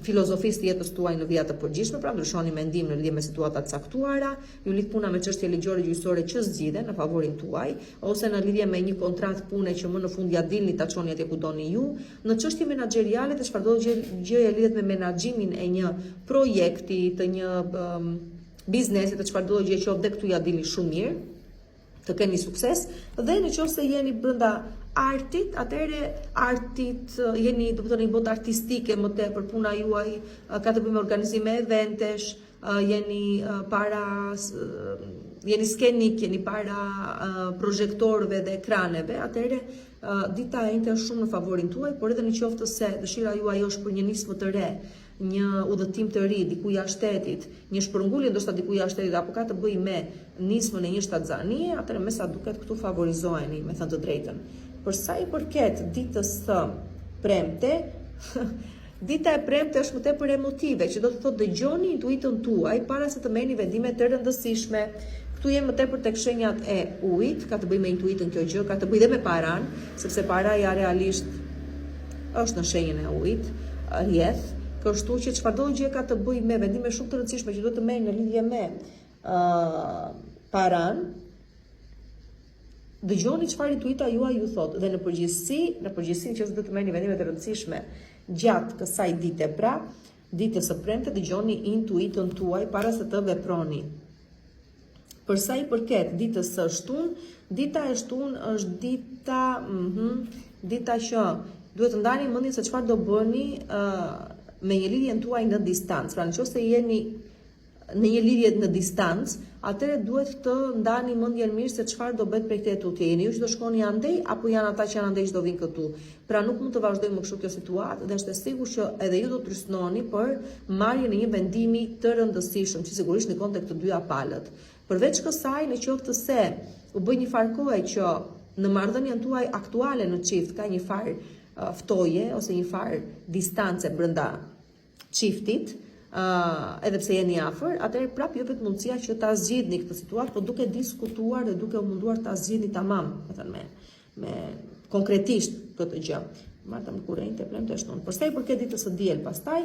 filozofisë të jetës tuaj në vija të përgjithshme, pra ndryshoni mendim në lidhje me situata të caktuara, ju lidh puna me çështje ligjore gjyqësore që zgjidhen në favorin tuaj, ose në lidhje me një kontratë pune që më në fund ja dilni ta çoni atje ku doni ju, në çështje menaxheriale të çfarëdo gjëje lidhet me menaxhimin e një projekti, të një biznesi, të çfarëdo gjë që dhe këtu ja dilni shumë mirë, të keni sukses, dhe nëse jeni brenda artit, atëherë artit jeni, do të thonë, një botë artistike më tepër, puna juaj ka të bëjë me organizime eventesh, jeni skenik, jeni para projektorëve dhe ekraneve, atëherë dita e njëjtë është shumë në favorin tuaj, por edhe nëse se dëshira juaj është për një nismë të re, një udhëtim të ri diku jashtë shtetit, një shpërngulje ndoshta diku jashtë shtetit, apo ka të bëjë me nismën e një shtatzanie, atëherë me sa duket këtu favorizoheni, me thënë të drejtën. Për sa i përket ditës së premte, dita e premte është më tepër emotive, që do të thotë dëgjoni intuitën tuaj para se të merrni vendime të rëndësishme. Këtu jemi më tepër tek shenjat e ujit, ka të bëjë me intuitën kjo gjë, ka të bëjë dhe me paran, sepse paraja realisht është në shenjën e ujit, rrjedh, kështu që çfarëdo gjë ka të bëjë me vendime shumë të rëndësishme që duhet të merrni në lidhje me paran. Dëgjoni çfarë intuita juaj ju thotë dhe në përgjithësi nëse do të merrni vendime të rëndësishme gjatë kësaj dite, pra ditës së premte, dëgjoni intuitën tuaj para se të veproni. Për sa i përket ditës së shtunë, dita e shtunë është dita që duhet të ndani mendjen se çfarë do bëni me një lidhje tuaj në distancë. Pra nëse jeni në një lidhje në distancë, atëherë duhet të ndani mendjen mirë se çfarë do bëhet prej këtij tutje. Jeni ju që do shkoni andej apo janë ata që janë andej që do vinë këtu. Pra nuk mund të vazhdojmë më kështu kjo situatë dhe është e sigurt që edhe ju do të trysnoni për marrjen e një vendimi të rëndësishëm, që sigurisht ndikon tek të dyja palët. Përveç kësaj, në qoftë se u bë një farë kohe që në marrëdhënien tuaj aktuale në çift ka një farë ftoje ose një farë distance brenda çiftit, edhe pse jeni afër, atëherë prap jepet mundësia që ta zgjidhni këtë situatë, por duke diskutuar dhe duke u munduar ta zgjidhni tamam, me konkretisht këtë gjë. Marta më kurrente premte shtunë. Për sa i përket ditës së diel, pastaj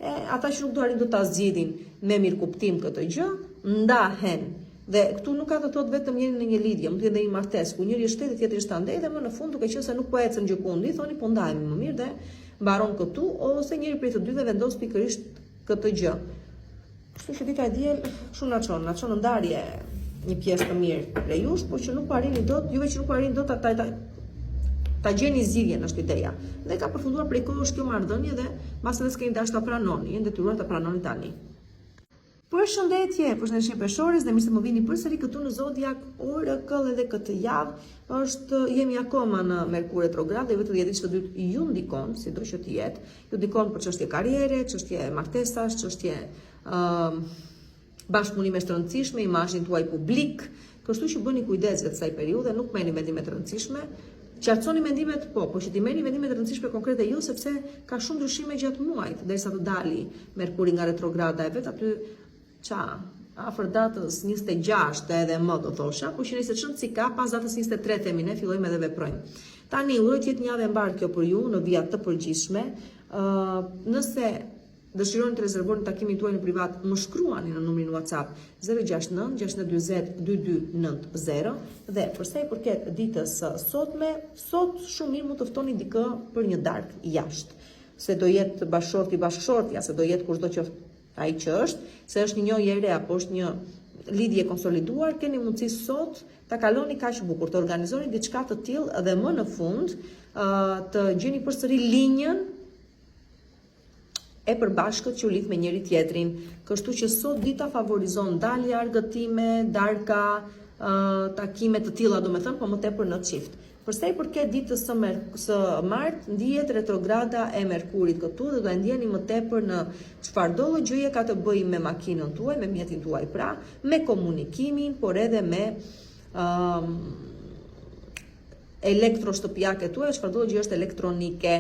ata që nuk do arrin do ta zgjidhin me mirëkuptim këtë gjë, ndahen. Dhe këtu nuk ka të thotë vetëm jeni në një lidhje, mund të jetë një martesë ku njëri është shteti, tjetri është andej dhe më në fund duke qenë se nuk po ecën gjëkundi, thoni po ndajemi më mirë dhe mbaron këtu, ose njëri prej të dyve vendos pikërisht këtë gjë. Kështu që dita e diel shumë na çon në ndarje një pjesë të mirë prej jush, por që nuk po arrini dot, juve që nuk po arrini dot ta gjeni zgjidhjen është ideja. Dhe ka përfunduar prej kohësh kjo marrëdhënie dhe mbas edhe s'keni dashur ta pranoni, jeni detyruar ta pranoni tani. Përshëndetje peshores dhe mirë se më vini përsëri këtu në Zodiak Oracle edhe këtë javë. Jemi akoma në Merkur retrograd dhe vetë ditës së dytë ju ndikon, sido që të jetë, ju ndikon për çështje karriere, çështje martesash, çështje bashkëpunime të rëndësishme, imazhin tuaj publik, kështu që bëni kujdes vetë kësaj periudhe, nuk merrni vendime të rëndësishme. Qartësoni mendimet po që ti merrni vendime të rëndësishme konkrete jo, sepse ka shumë ndryshime gjatë muajit, derisa të dali Merkuri nga retrograda e vet aty afër datës 26 edhe më do thosha, po që nëse çon si ka pas datës 23 themi ne fillojmë edhe veprojmë. Tani uroj të jetë një javë e mbarë kjo për ju në vija të përgjithshme. Nëse dëshironi të rezervoni takimin tuaj në privat, më shkruani në numrin WhatsApp 069 620 2290 dhe për sa i përket ditës sotme, sot shumë mirë mund të ftoni dikë për një darkë jashtë. Se do jetë bashkëshorti bashkëshortja, se do jetë kushdo qoftë ai që është, se është një njohje e re apo është një lidhje konsoliduar, keni mundësi sot ta kaloni kaq bukur, të organizoni diçka të tillë dhe më në fund të gjeni përsëri linjën e përbashkët që u lidh me njëri tjetrin. Kështu që sot dita favorizon dalje, argëtime, darka, takime të tilla, domethënë, po më tepër në çift. Përsa i përket ditës së martë, ndihet retrograda e Merkurit këtu dhe do e ndjeni më tepër në çfarëdo gjëje ka të bëjë me makinën tuaj, me mjetin tuaj pra, me komunikimin, por edhe me elektroshtëpiake tuaj, çfarëdo gjë është elektronike.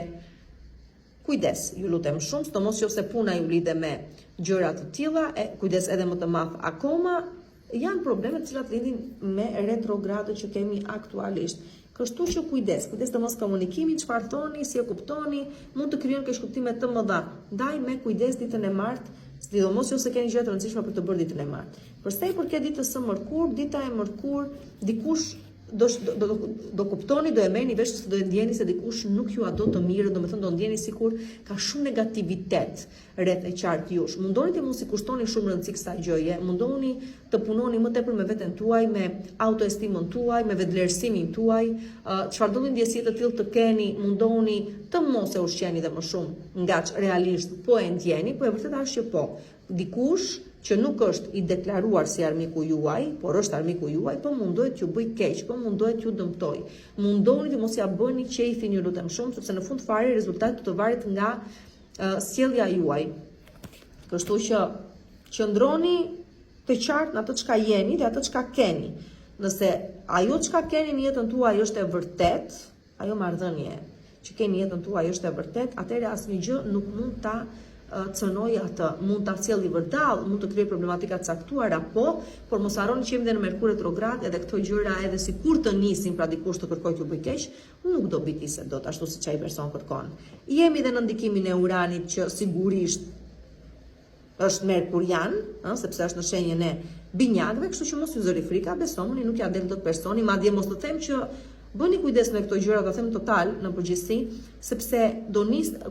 Kujdes, ju lutem shumë, sidomos nëse puna ju lidhe me gjëra të tilla, kujdes edhe më të madh akoma, janë probleme të cilat lidhin me retrogradën që kemi aktualisht. Kështu që kujdes të mos komunikimin, çfarë thoni, si e kuptoni, mund të krijojnë keqkuptime të mëdha. Ndaj me kujdes ditën e martë, sidomos nëse keni gjëra të rëndësishme për të bërë ditën e martë. Përsa i përket ditës së mërkur, dita e mërkur, dikush do kuptoni, do e merrni vesh se do e ndjeni se dikush nuk ju a do të mirë, domethënë do ndjeni sikur ka shumë negativitet rreth e qartë jush. Mundoni të mos i kushtoni shumë rëndësi kësaj gjëje, mundoni të punoni më tepër me veten tuaj, me autoestimën tuaj, me vetëvlerësimin tuaj, çfarëdo lloj ndjesie të tillë të keni, mundoni të mos e ushqeni dhe më shumë ngaç realisht po e ndjeni, po e vërtetë është që po. Dikush që nuk është i deklaruar si armiku juaj, por është armiku juaj, po mundohet t'ju bëj keq, po mundohet t'ju dëmtoj. Mundoni të mos ja bëni qejfin, ju lutem shumë, sepse në fund fare rezultati do të varet nga sjellja juaj. Kështu që qëndroni të qartë në atë çka jeni dhe atë çka keni. Nëse ajo çka keni në jetën tuaj është e vërtet, ajo marrëdhënie që keni jetën tuaj është e vërtet, atëherë asnjë gjë nuk mund ta cënoj atë, mund ta sjellë vërdall, mund të krijojë problematika të caktuara, por mos harroni që jemi në Merkur retrograd, edhe këto gjëra edhe sikur të nisin, pra dikush të kërkojë t'ju bëj keq, nuk do bitise dot ashtu siç ai person kërkon. Jemi edhe në ndikimin e Uranit që sigurisht është merkurian, sepse është në shenjën e binjakëve, kështu që mos ju zëri frika, besoni, nuk ja del dot personi, madje mos të them që bëni kujdes me këto gjëra, do them total në përgjithësi, sepse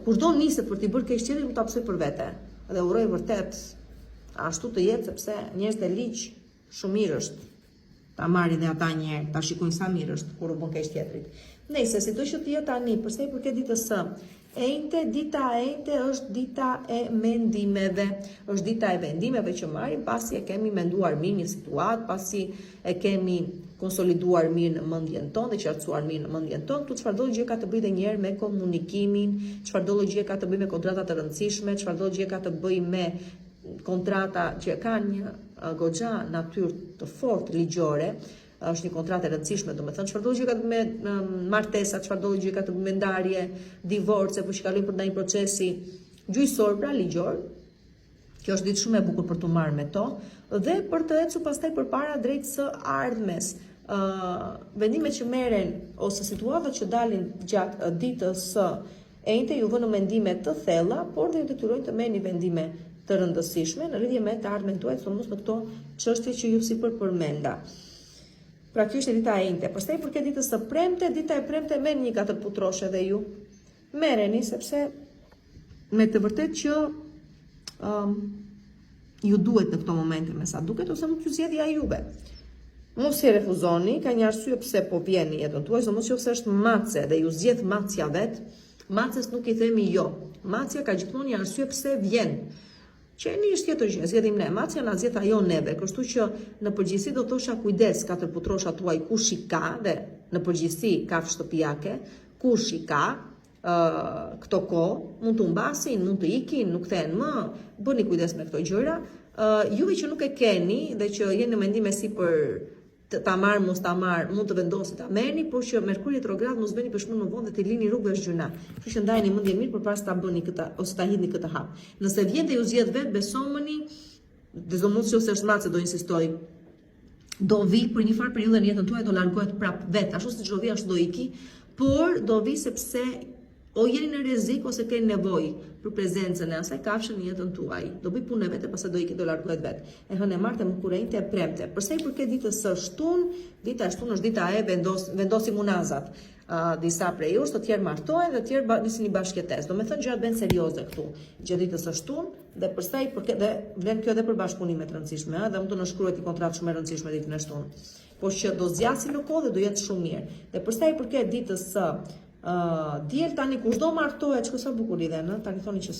kushdo niset për t'i bërë keq tjetrit, mund ta psoj për vete. Dhe uroj vërtet ashtu të jetë, sepse njerëzit e ligj shumë mirë është ta marrin dhe ata një herë, ta shikojnë sa mirë është kur u bën keq tjetrit. Nëse sido që të jetë tani, përsa i përket ditës së enjte, dita e enjte është dita e mendimeve, është dita e vendimeve që marrim pasi e kemi menduar mirë një situatë, pasi e kemi konsoliduar mirë në mendjen tonë dhe qartësuar mirë në mendjen tonë, tu çfarëdo gjë ka të bëjë edhe një herë me komunikimin, çfarëdo gjë ka të bëjë me kontrata të rëndësishme, çfarëdo gjë ka të bëjë me kontrata që kanë një goxha natyrë të fortë ligjore, është një kontratë e rëndësishme, domethënë çfarëdo gjë ka të bëjë me martesa, çfarëdo gjë ka të bëjë me ndarje, divorce, apo që kalojnë për ndonjë procesi gjyqësor, pra ligjor. Kjo është ditë shumë e bukur për të marrë me to dhe për të ecur pastaj përpara drejt së ardhmes. Vendimet që merren ose situatat që dalin gjatë ditës së enjte ju vënë mendime të thella, por dhe ju detyrojnë të merrni vendime të rëndësishme në lidhje me të ardhmen tuaj, sidomos në këto çështje që ju sipërpërmenda. Pra kjo është dita e enjte. Pastaj përket ditës së premte, dita e premte merrni një katër putroshe dhe ju. Merreni sepse me të vërtetë që ju duhet në këto momente me sa duket, ose nuk ju zgjedhja juve. Mos i refuzoni, ka një arsye pse po vjen në jetën tuaj, mos qofse është mace dhe ju zgjedh macja vet, maces nuk i themi jo. Macja ka gjithmonë një arsye pse vjen. Qeni është tjetër gjë, zgjedhim ne, macja na zgjedh ajo neve, kështu që në përgjithësi do thosha kujdes katër putrosha tuaj kush i ka dhe në përgjithësi kafshë shtëpiake, kush i ka këto kohë, mund të humbasin, mund të ikin, nuk thënë më, bëni kujdes me këto gjëra. Juve që nuk e keni dhe që jeni në mendime si për ta marr mos ta marr, mund të vendosit ta merrni, por që Merkuri retrograd mos bëni për shkak në vend dhe të lini rrugë është gjëna. Kështu që ndajeni mendje mirë përpara se ta bëni këtë ose ta hidhni këtë hap. Nëse vjen dhe ju zgjedh vet, besomuni, dezomos nëse është mace do insistoj. Do vi për një farë periudhë në jetën tuaj, do largohet prap vet, ashtu siç do vi ashtu do iki, por do vi sepse o jeni në rrezik ose keni nevojë për prezencën e asaj kafshë në jetën tuaj. Do bëj punën e vet e pastaj do ikë do largohet vet. E hënë martë më kurrente e premte. Përsa i përket ditës së shtunë, dita e shtunë është dita e vendosim unazat. Disa prej jush, të tjerë martohen dhe të tjerë nisin një bashkëtesë. Do me thënë gjërat bëhen serioze këtu. Gjatë ditës së shtunë dhe përsa i përket dhe vlen kjo edhe për bashkëpunime të rëndësishme, dhe mund të na shkruhet një kontratë shumë e rëndësishme ditën e shtunë. Por që do zgjasin në kohë dhe do jetë shumë mirë. Dhe përsa i përket ditës së diel tani kushdo martohet, çka sa bukur lidhen, tani thoni që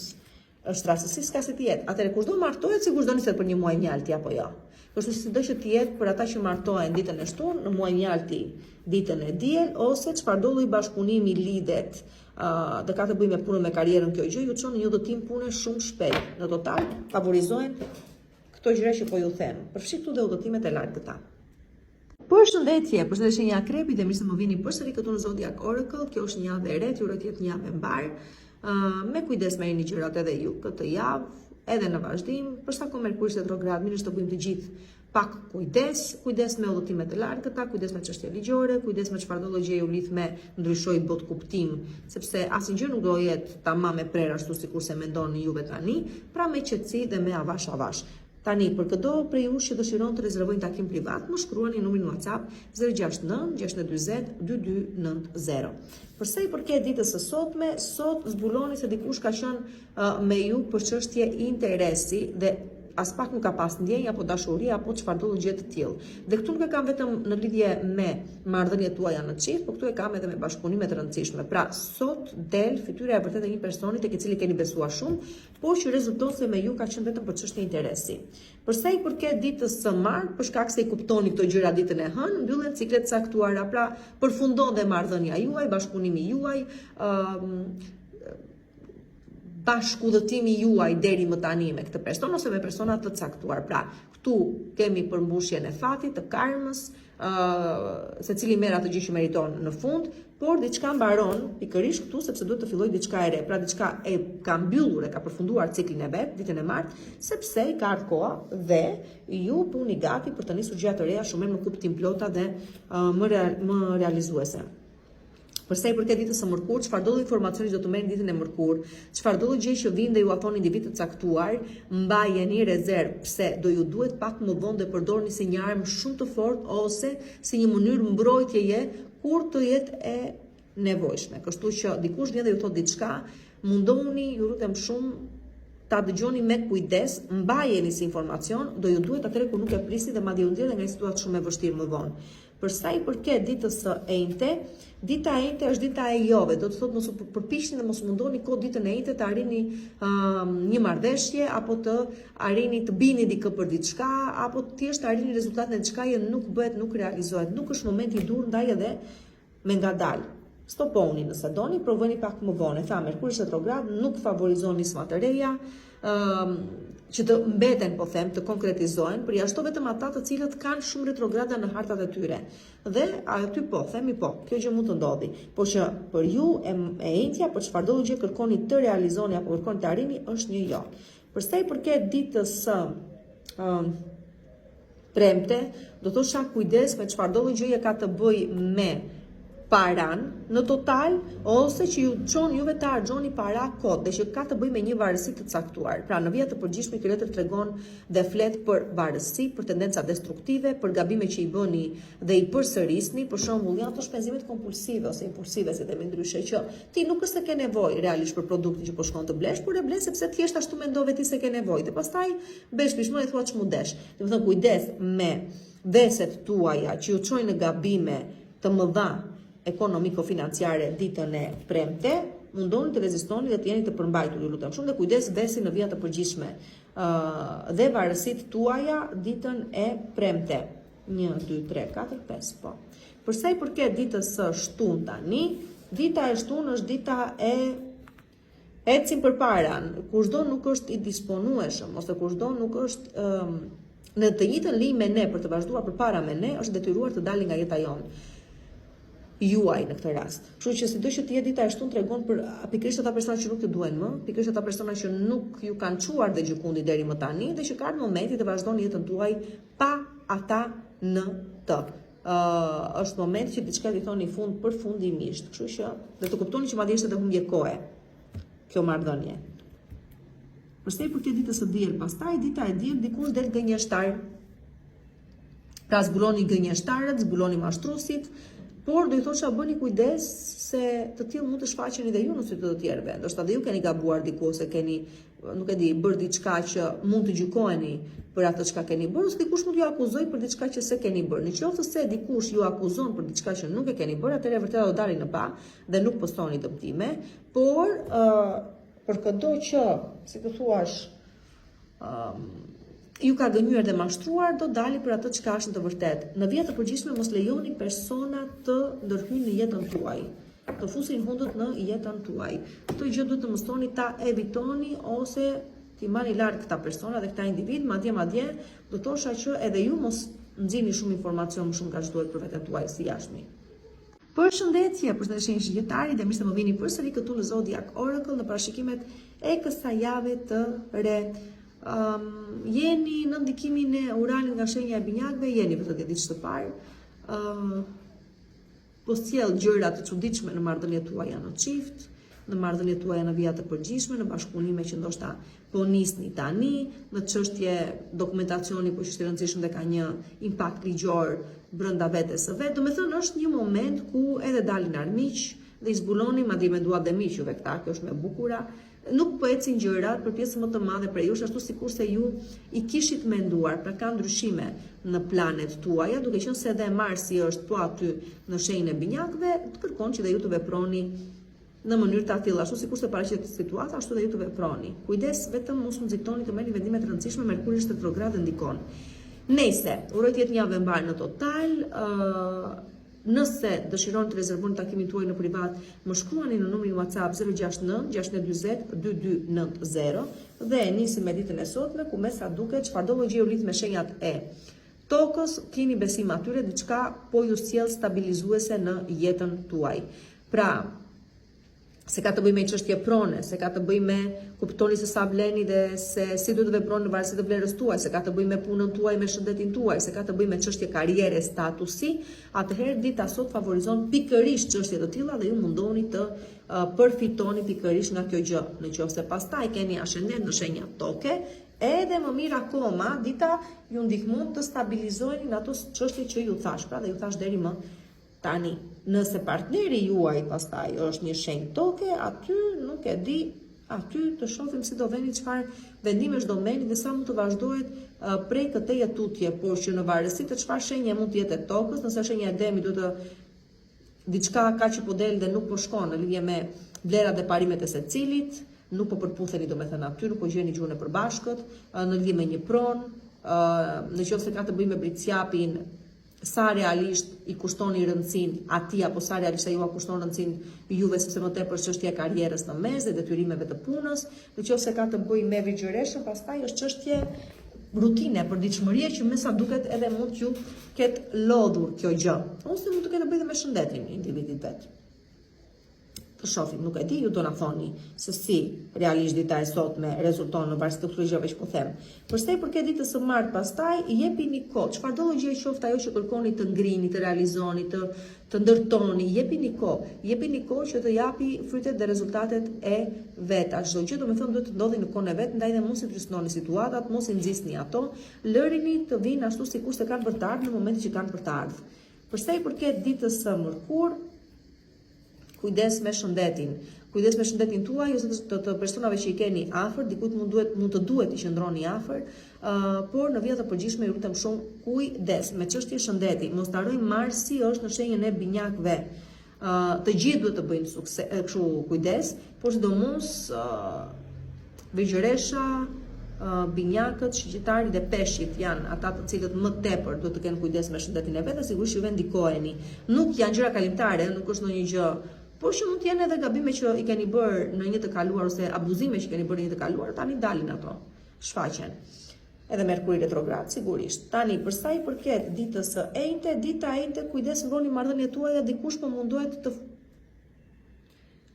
është rastësi s'ka se të jetë. Atëherë kushdo martohet sigurisht do niset për një muaj mjalti apo jo. Kështu sido që të jetë për ata që martohen ditën e shtunë, në muaj mjalti ditën e diel, ose çfarëdo lloj bashkëpunimi lidhet dhe ka të bëjë me punën me karrierën kjo gjë, ju çon në një udhëtim pune shumë shpejt. Në total favorizohen këto gjëra që po ju them. Përfshi këtu dhe udhëtimet e largëta. Përshëndetje, përshëndetje një akrepi dhe mirë se më vini përsëri këtu në Zodiac Oracle. Kjo është një javë e re, ju uroj të jetë një javë e mbar. Me kujdes merrni gjërat edhe ju këtë javë, edhe në vazhdim. Për sa kohë Merkuri retrograd, mirë është të bëjmë të gjithë pak kujdes me udhëtimet e largëta, kujdes me çështje ligjore, kujdes me çfarëdo gjë ju lidh me ndryshoj bot kuptim, sepse asnjë gjë nuk do jetë tamam e prerë ashtu sikurse mendoni juve tani, pra me qetësi dhe me avash. Tani, për këdo prej jush që dëshiron të rezervojnë takim privat, më shkruani numrin WhatsApp 069 640 2290. Përsa i përket ditës së sotme, sot zbuloni se dikush ka qenë me ju për çështje interesi dhe as pak nuk ka pas ndjenjë apo dashuri apo çfarëdo gjë të tillë. Dhe këtu nuk e kam vetëm në lidhje me marrëdhëniet tuaja në çift, por këtu e kam edhe me bashkëpunime të rëndësishme. Pra, sot del fytyra e vërtetë e një personi tek i cili keni besuar shumë, por që rezulton se me ju ka qenë vetëm për çështje interesi. Përsa i përket ditës së martë, për shkak se i kuptoni këto gjëra ditën e hënë, mbyllen ciklet caktuara, pra përfundon dhe marrëdhënia juaj, bashkëpunimi juaj, pa shkudhëtimi juaj deri më tani me këtë person ose me persona të caktuar. Pra, këtu kemi përmbushjen e fatit, të karmës, se cili merr atë gjë që meriton në fund, por diçka mbaron pikërisht këtu sepse duhet të filloj diçka e re. Pra diçka e ka mbyllur, e ka përfunduar ciklin e vet ditën e martë, sepse i ka ardhur koha dhe ju puni gati për të nisur gjëra të reja shumë më kuptim plota dhe më realizuese. Për sa i përket ditës së mërkurë, çfarëdo lloj informacioni do të merrni ditën e mërkurë, çfarëdo lloj gjë që vjen dhe ju afron individ të caktuar, mbajeni rezervë, pse do ju duhet pak më vonë të përdorni si një armë shumë të fortë ose si një mënyrë mbrojtjeje kur të jetë e nevojshme. Kështu që dikush vjen dhe ju thot diçka, mundohuni, ju lutem shumë, ta dëgjoni me kujdes, mbajeni si informacion, do ju duhet atëherë kur nuk e prisni dhe madje u ndjen nga një situatë shumë e vështirë më vonë. Për sa i përket ditës së enjte, dita e enjte është dita e jove, do të thotë mos u përpiqni dhe mos mundoni kohë ditën e enjte të arrini një marrëveshje apo të arrini të bini dikë për diçka apo thjesht të arrini rezultatin e diçka që nuk bëhet, nuk realizohet. Nuk është momenti i dur, ndaj edhe me ngadalë. Stoponi nëse doni, provoni pak më vonë. Tha Merkuri retrograd nuk favorizon nisma të reja, që të mbeten, po them, të konkretizohen, përjashto vetëm ata të cilët kanë shumë retrograda në hartat e tyre. Dhe aty po, themi po, kjo gjë mund të ndodhi. Por që për ju e enjtja, për çfarëdo gjë kërkoni të realizoni apo kërkoni të arrini, është një jo. Për sa i përket ditës së premte, do të thosha kujdes me çfarëdo gjë ka të bëjë me paran në total ose që ju çon juve të harxhoni para kot dhe që ka të bëjë me një varësi të caktuar. Pra në vija të përgjithshme ky letër tregon dhe flet për varësi, për tendenca destruktive, për gabime që i bëni dhe i përsërisni, për shembull janë ato shpenzimet kompulsive ose impulsive, si themi ndryshe, që ti nuk është se ke nevojë realisht për produktin që po shkon të blesh, por e ble sepse thjesht ashtu mendove ti se ke nevojë. Dhe pastaj besh pishmon e thua ç'mu desh. Domethënë kujdes me veset tuaja që ju çojnë në gabime të mëdha ekonomiko-financiare ditën e premte, mundoni të rezistoni dhe të jeni të përmbajtur, ju lutem shumë, dhe kujdes vesi në vija të përgjithshme dhe varësit tuaja ditën e premte. 1, 2, 3, 4, 5, po. Për sa i përket ditës së shtunë tani, dita e shtunë është dita e ecim përpara, kushdo nuk është i disponueshëm ose kushdo nuk është në të njëjtën linjë me ne për të vazhduar përpara me ne, është detyruar të dalë nga jeta jonë. Juaj në këtë rast. Kështu që sido që të jetë dita e shtunë tregon për pikërisht ata persona që nuk të duhen më, pikërisht ata persona që nuk ju kanë çuar dhe gjikundi deri më tani dhe që kanë momenti të vazhdoni jetën tuaj pa ata në të. Është momenti që diçka i thoni fund përfundimisht. Kështu që dhe të kuptoni që madje është edhe humbje kohe kjo marrëdhënie. Përse për këtë ditës së diel, pastaj dita e diel dikush del gënjeshtar. Pra zbuloni gënjeshtarët, zbuloni mashtruesit. Por do i thosha bëni kujdes se të tillë mund të shfaqeni dhe ju në sy të tjerëve. Ndoshta dhe ju keni gabuar diku ose keni, nuk e di, bërë diçka që mund të gjykoheni për atë çka keni bërë, ose dikush mund t'ju akuzojë për diçka që se keni bërë. Nëse se dikush ju akuzon për diçka që nuk e keni bërë, atëherë vërtet do dalin në pa dhe nuk postoni dëmtime, por për këdo që, si të thuash, ju ka gënjur dhe mashtruar, do dali për atë çka është në të vërtetë. Në vija të përgjithshme mos lejoni persona të ndërhyjnë në jetën tuaj, të fusin hundët në jetën tuaj. Këtë gjë duhet të mësoni ta evitoni ose t'i marrni larg këta persona dhe këta individ, madje do thosha që edhe ju mos nxjini shumë informacion më shumë kaq duhet për veten tuaj si jashtëmi. Përshëndetje, përshëndetje shqiptari dhe mirë se më vini përsëri këtu në Zodiac Oracle në parashikimet e kësaj jave të re. Jeni në ndikimin e Uranit nga shenja e binjakëve, jeni për të ditë të parë. Po sjell gjëra të çuditshme në marrëdhëniet tuaja në çift, në marrëdhëniet tuaja në vija të përgjithshme, në bashkëpunime që ndoshta po nisni tani, në çështje dokumentacioni po që është i rëndësishëm dhe ka një impakt ligjor brenda vetes së vet. Domethënë është një moment ku edhe dalin armiq dhe i zbuloni madje me duat dhe miqjuve këta, kjo është më e bukura. Nuk po ecin gjërat për pjesë më të madhe prej jush, ashtu sikurse ju i kishit menduar, pra ka ndryshime në planet tuaja, duke qenë se edhe Marsi është po aty në shenjën e binjakëve, të kërkon që dhe ju të veproni në mënyrë të tillë, ashtu sikurse paraqet situata, ashtu dhe ju të veproni. Kujdes, vetëm mos u nxitoni të merrni vendime të rëndësishme, Merkuri është retrograd dhe ndikon. Nëse uroj të jetë një javë e mbar në total, Nëse dëshironi të rezervoni takimin tuaj në privat, më shkruani në numrin WhatsApp 069 640 2290 dhe e nisim me ditën e sotme ku me sa duket çfarëdo lloj gjë u lidh me shenjat e tokës, keni besim atyre diçka po ju sjell stabilizuese në jetën tuaj. Pra, se ka të bëjë me çështje prone, se ka të bëjë me kuptoni se sa vleni dhe se si duhet të veproni në varësi të vlerës tuaj, se ka të bëjë me punën tuaj, me shëndetin tuaj, se ka të bëjë me çështje karriere, statusi, atëherë dita sot favorizon pikërisht çështje të tilla dhe ju mundoni të përfitoni pikërisht nga kjo gjë. Nëse pastaj keni ascendent në shenja toke, edhe më mirë akoma, dita ju ndihmon të stabilizoheni në ato çështje që ju thash, pra dhe ju thash deri më tani. Nëse partneri juaj pastaj është një shenjë toke, aty nuk e di, aty të shohim si do veni çfarë vendimesh do merrni dhe sa mund të vazhdohet prej këtej tutje, por që në varësi të çfarë shenje mund të jetë e tokës, nëse shenja e demi duhet të diçka ka që po del dhe nuk po shkon në lidhje me vlerat dhe parimet e secilit, nuk po përputheni domethënë aty, nuk po gjeni gjuhën e përbashkët, në lidhje me një pronë, nëse ka të bëjë me britsjapin, sa realisht i kushtoni rëndësinë atij apo sa realisht ai ju kushton rëndësinë juve sepse më tepër çështja e karrierës në mes dhe detyrimeve të punës, nëse ka të bëjë me vigjëreshën, pastaj është çështje rutine, përditshmërie që me sa duket edhe mund t'ju ketë lodhur kjo gjë, ose mund të ketë të bëjë me shëndetin e individit vet. Të shohim, nuk e di, ju do na thoni se si realisht dita e sotme rezulton në varësi të këtyre gjëve që po them. Për sa i përket ditës së martë pastaj, jepini kohë, çfarëdo lloj gjëje qoftë ajo që kërkoni të ngrini, të realizoni, të ndërtoni, jepini kohë që të japi frytet dhe rezultatet e veta. Çdo gjë domethënë duhet të ndodhi në kohën e vet, ndaj dhe mos i trysnoni situatat, mos i nxisni ato, lërini të vinë ashtu sikur se kanë për të ardhur në momentin që kanë për të ardhur. Për sa i përket ditës së mërkur, kujdes me shëndetin tuaj, ose të personave që i keni afër, dikujt mund të duhet i qëndroni afër, por në vija të përgjithshme ju lutem shumë kujdes me çështje shëndeti. Mos ta harrojmë Marsi është në shenjën e binjakëve. Të gjithë duhet të bëjnë sukses, kështu kujdes, por sidomos Vigjëresha, binjakët, shqiptarit dhe peshqit janë ata të cilët më tepër duhet të kenë kujdes me shëndetin e vetë, sigurisht ju vendikoheni. Nuk janë gjëra kalimtare, nuk është ndonjë gjë, por që mund të jenë edhe gabime që i keni bërë në një të kaluar ose abuzime që keni bërë në një të kaluar, tani dalin ato, shfaqen. Edhe Merkuri retrograd, sigurisht. Tani, për sa i përket ditës së enjte, dita e enjte, kujdes mbroni marrëdhëniet tuaja, dikush po mundohet të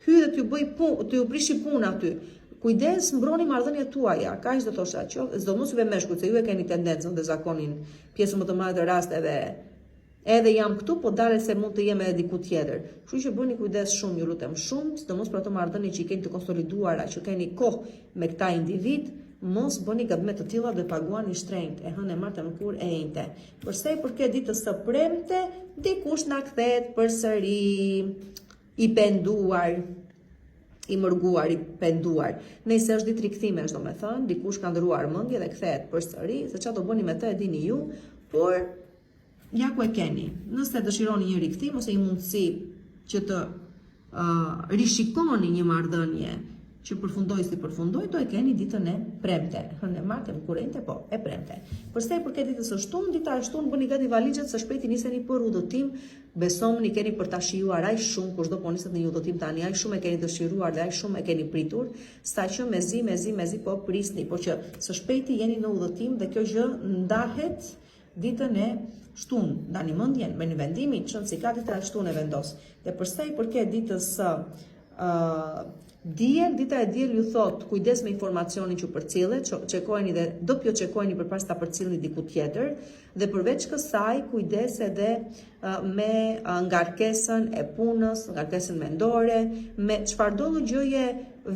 hyjë dhe t'ju bëj punë, t'ju prishi punë aty. Kujdes mbroni marrëdhëniet tuaja, kaq do thosha, sidomos juve meshkujt, se ju e keni tendencën dhe zakonin pjesën më të madhe të rasteve. Edhe jam këtu, po dalet se mund të jem edhe diku tjetër. Kështu që bëni kujdes shumë, ju lutem shumë, sidomos për ato marrëdhënie që i keni të konsoliduara, që keni kohë me këta individ, mos bëni gabime të tilla dhe paguani shtrenjtë, e hënë e martë në kur e enjte. Për sa i përket ditës së premte, dikush na kthehet përsëri i penduar, i mërguar, i penduar. Nëse është ditë rikthimesh, domethënë, dikush ka ndëruar mendje dhe kthehet përsëri, se çfarë do bëni me të e dini ju, por ja ku e keni. Nëse dëshironi një rikthim ose një mundësi që të rishikoni një marrëdhënie që përfundoi si përfundoi, do e keni ditën e premte. Hënë martë, kurrente, po, e premte. Për sa i përket ditës së shtunë, dita e shtunë bëni gati valixhet se shpejt niseni për udhëtim. Besomni keni për ta shijuar aq shumë, kushdo po niset në një udhëtim tani, aq shumë e keni dëshiruar dhe aq shumë e keni pritur, saqë mezi po prisni, por që së shpejti jeni në udhëtim dhe kjo gjë ndahet ditën e shtunë. Ndani mendjen me një vendimin që si ka dita e shtunë e vendos. Dhe për sa i përket ditës së diel, dita e diel ju thot kujdes me informacionin që përcillet, çekojeni dhe doppio çekojeni përpara se ta përcillni diku tjetër, dhe përveç kësaj kujdes edhe me ngarkesën e punës, ngarkesën mendore, me çfarëdo lloj gjëje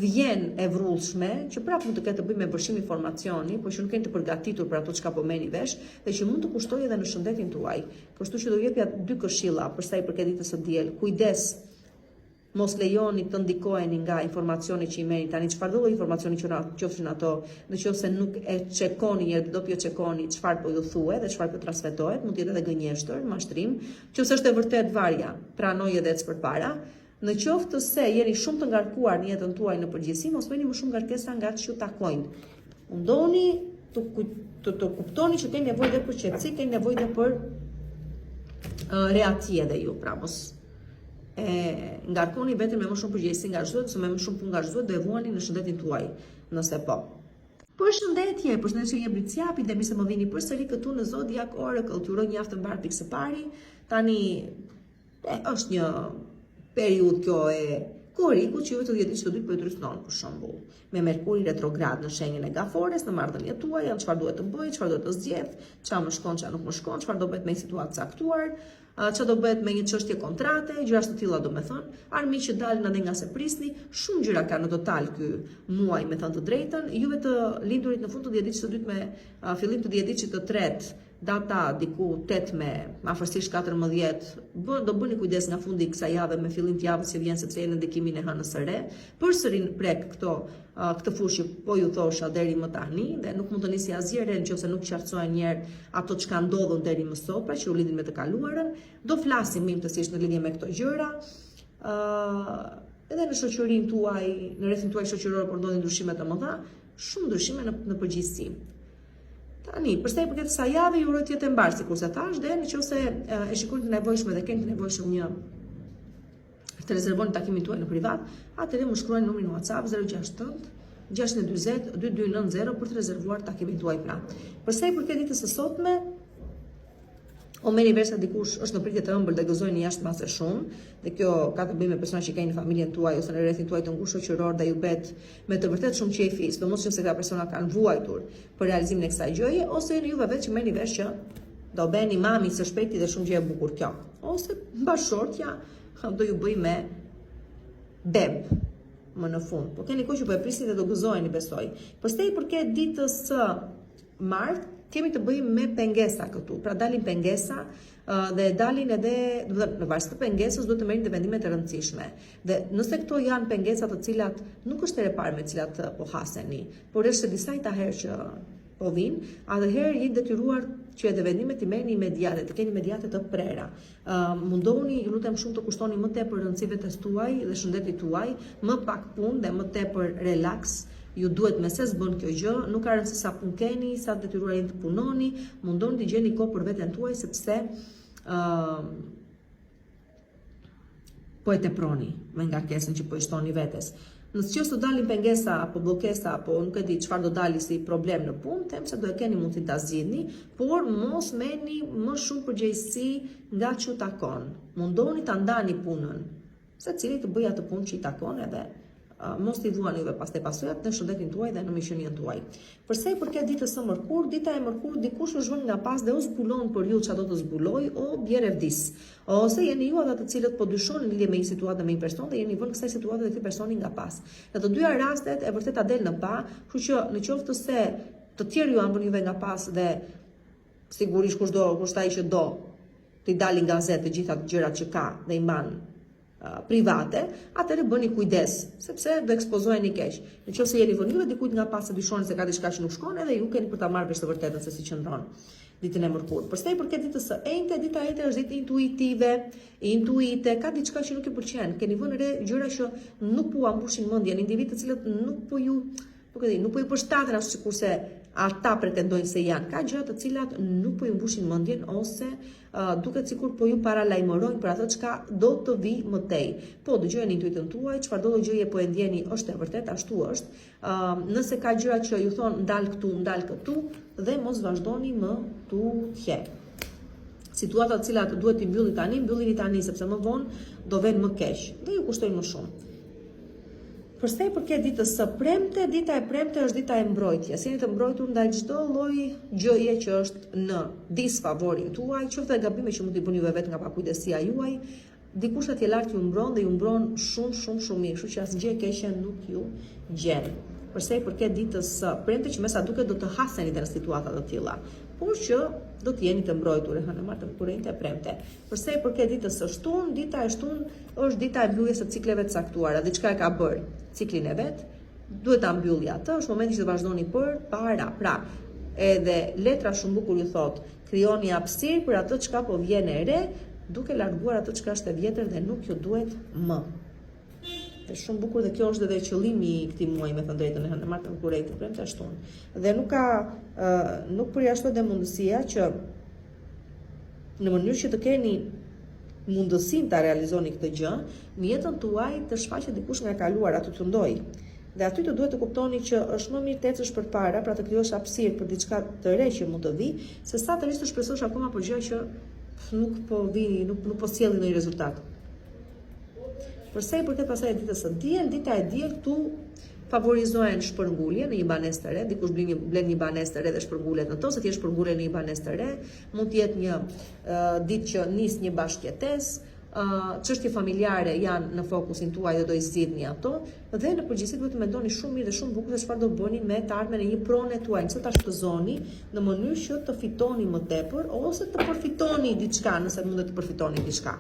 vjen e vrullshme, që prapë mund të ketë të bëjë me bërshim informacioni, por që nuk keni të përgatitur për ato çka po merrni vesh, dhe që mund të kushtojë edhe në shëndetin tuaj. Kështu që do jepja dy këshilla për sa i përket ditës së diel. Kujdes, mos lejoni të ndikoheni nga informacioni që i merrni tani, çfarëdo lloj informacioni që qofshin ato, nëse nuk e çekoni një doppio çekoni çfarë po ju thuhet dhe çfarë po transmetohet, mund të jetë edhe gënjeshtër, mashtrim, nëse është e vërtet varja, pranoj edhe ec përpara. Në qoftë se jeni shumë të ngarkuar në jetën tuaj në përgjithësi, mos bëni më shumë ngarkesa nga që ju takojnë. Mundoni të kuptoni që keni nevojë dhe për qetësi, keni nevojë dhe për reati edhe ju, pra mos ngarkoni vetëm me më shumë përgjegjësi nga çdo, ose me më shumë punë nga çdo, do e vuani në shëndetin tuaj, nëse po. Përshëndetje Licia, dhe mirë se më vini përsëri këtu në Zodiac Oracle. T'ju uroj një javë të mbar pikë së pari. Tani është një periudhë kjo e korrikut që juve të 10 ditë që do të ndrysnon, për shembull, me Merkuri retrograd në shenjën e Gafores, në marrëdhëniet tuaja, çfarë duhet të bëj, çfarë duhet të zgjedh, çfarë më shkon, çfarë nuk më shkon, çfarë do bëhet me një situatë caktuar, çfarë do bëhet me një çështje kontrate, gjëra të tilla domethënë, armiq që dalin edhe nga se prisni, shumë gjëra ka në total ky muaj, me thënë të drejtën. Juve të lindurit në fund të 10 ditës së dytë me fillim të 10 ditës të tretë, data diku 8 me afërsisht 14, do bëni kujdes nga fundi i kësaj jave me fillim të javës që vjen, sepse jeni në ndikimin e hënës së re. Përsëri prek këtë fushë po ju thosha deri më tani, dhe nuk mund të nisi asgjë re nëse nuk qartësohen një herë ato çka ndodhën deri më sot, pra që u lidhin me të kaluarën. Do flasim imtësisht në lidhje me këto gjëra. Edhe në shoqërinë tuaj, në rrethin tuaj shoqëror, por ndodhin ndryshime të mëdha, shumë ndryshime në përgjithësi. Tani, përsa i përket kësaj jave, ju uroj të jetë e mbarë, sikur se thash, dhe nëse e shikoni të nevojshme dhe keni të nevojshëm të rezervoni takimin tuaj në privat, atëherë më shkruani numrin WhatsApp 069 640 2290 për të rezervuar takimin tuaj pra. Përsa i përket ditës së sotme, o merri versa dikush është në pritje të ëmbël dhe gëzojnë jashtë mase shumë, dhe kjo ka të bëjë me persona që kanë në familjen tuaj ose në rrethin tuaj të ngushtë shoqëror, dhe ju bëhet me të vërtetë shumë qefi, sidomos nëse këta persona kanë vuajtur për realizimin e kësaj gjëje, ose jeni juve vetë që merrni vesh që do bëheni mami së shpejti dhe shumë gjë e bukur kjo, ose bashortja do ju bëj me beb më në fund. Po keni kohë që po e prisni dhe do gëzoheni, besoj. Përsa i përket ditës së martë, kemi të bëjmë me pengesa këtu, pra dalin pengesa dhe dalin edhe, në varësi të pengesës duhet të merrin dhe vendimet e rëndësishme. Dhe nëse këto janë pengesa të cilat nuk është e reparë me cilat po haseni, por është se disa herë që po vinë, atëherë jeni detyruar që edhe vendimet i merrni imediate, të keni imediate të prera. Mundohuni, ju lutem shumë, të kushtoni më tepër rëndësive të tuaj dhe shëndetit tuaj, më pak punë dhe më tepër relax. Ju duhet me se s'bën kjo gjë, nuk ka rëndësi sa punë keni, sa detyruar jeni të punoni, mundoni të gjeni kohë për veten tuaj, sepse po e teproni me ngarkesën që po i shtoni vetes. Nëse që të dalin pengesa apo bllokesa apo nuk e di çfarë do dali si problem në punë, them se do e keni mundësi ta zgjidhni, por mos merrni më shumë përgjegjësi nga çu takon. Mundoni ta ndani punën, secili të bëjë atë punë që i takon, edhe mos t'i vuani juve pastaj pasojat në shëndetin tuaj dhe në miqëninë tuaj. Përsa i përket ditës së mërkur, dita e mërkur dikush u zhvon nga pas dhe u zbulon për ju çfarë do të zbuloj, o bie revdis. Ose jeni ju ata të cilët po dyshoni në lidhje me një situatë me një person dhe jeni vënë kësaj situate dhe këtij personi nga pas. Në të dyja rastet e vërteta del në pa, kështu që në qoftë se të tjerë ju vënë juve nga pas dhe sigurisht kushtai që do t'i dalin gazetë të gjitha gjërat që ka dhe i mban private, atëherë bëni kujdes, sepse do ekspozoheni keq. Nëse jeni vënë juve dikujt nga pas se dyshoni se ka diçka që nuk shkon, edhe ju keni për ta marrë vesh të vërtetën se si qëndron ditën e mërkur. Përsa i përket ditës së enjte, dita e enjte është ditë intuitive, intuite, ka diçka që nuk ju pëlqen. Keni vënë re gjëra që nuk po mbushin mendjen, individë të cilët nuk po ju përshtaten ashtu sikurse ata pretendojnë se janë. Ka gjëra të cilat nuk po ju mbushin mendjen ose duket sikur po ju paralajmërojnë për atë çka do të vi më tej. Po dëgjojeni intuitën tuaj, çfarëdo gjëje po e ndjeni është e vërtetë, ashtu është. Nëse ka gjëra që ju thon ndal këtu, ndal këtu, dhe mos vazhdoni më tu hje. Situata të cilat duhet t'i mbyllini tani sepse më vonë do vjen më keq dhe ju kushtojnë më shumë. Përsa i përket ditës së premte, dita e premte është dita e mbrojtjes. Jeni të mbrojtur ndaj çdo lloji gjëje që është në disfavorin tuaj, qoftë gabime që mund t'i bëni juve vetë nga pakujdesia juaj, dikush atje lart ju mbron dhe ju mbron shumë mirë, kështu që asgjë e keqe nuk ju gjen. Përsa i përket ditës së premte, që me sa duket do të haseni në situata të tilla, por që do të jeni të mbrojtur e hënë martë kurrente e premte. Përsa i përket ditës së shtunë, dita e shtunë është dita e mbylljes së cikleve të caktuara. Diçka e ka bërë ciklin e vet, duhet ta mbylli atë, është momenti që të vazhdoni për para. Pra, edhe letra shumë bukur ju thot, krijoni hapësirë për atë çka po vjen e re, duke larguar atë çka është e vjetër dhe nuk ju duhet më. Është shumë bukur dhe kjo është edhe qëllimi i këtij muaji, me thënë drejtën, e hënë martë kurrente premte shtunë. Dhe nuk përjashtohet dhe mundësia që në mënyrë që të keni mundësinë ta realizoni këtë gjë, në jetën tuaj të shfaqet dikush nga e kaluar, aty të ndoj. Dhe aty të duhet të kuptoni që është më mirë të ecësh përpara, pra të krijosh hapësirë për diçka të re që mund të vi, se sa të rish të shpresosh akoma për gjë që nuk po sjellin ndonjë rezultat. Përsa i përket pasaj ditës së diel, dita e diel këtu favorizohen shpërngulje në një banesë të re, dikush blen një banesë të re dhe shpërngulet në to, se ti shpërngule në një banesë të re, mund të jetë një ditë që nis një bashkëjetesë, çështje familjare janë në fokusin tuaj dhe do i zgjidhni ato, dhe në përgjithësi duhet të mendoni shumë mirë dhe shumë bukur se çfarë do bëni me të ardhmen e një prone tuaj, nëse ta shpëzoni në mënyrë që të fitoni më tepër ose të përfitoni diçka, nëse mundet të përfitoni diçka.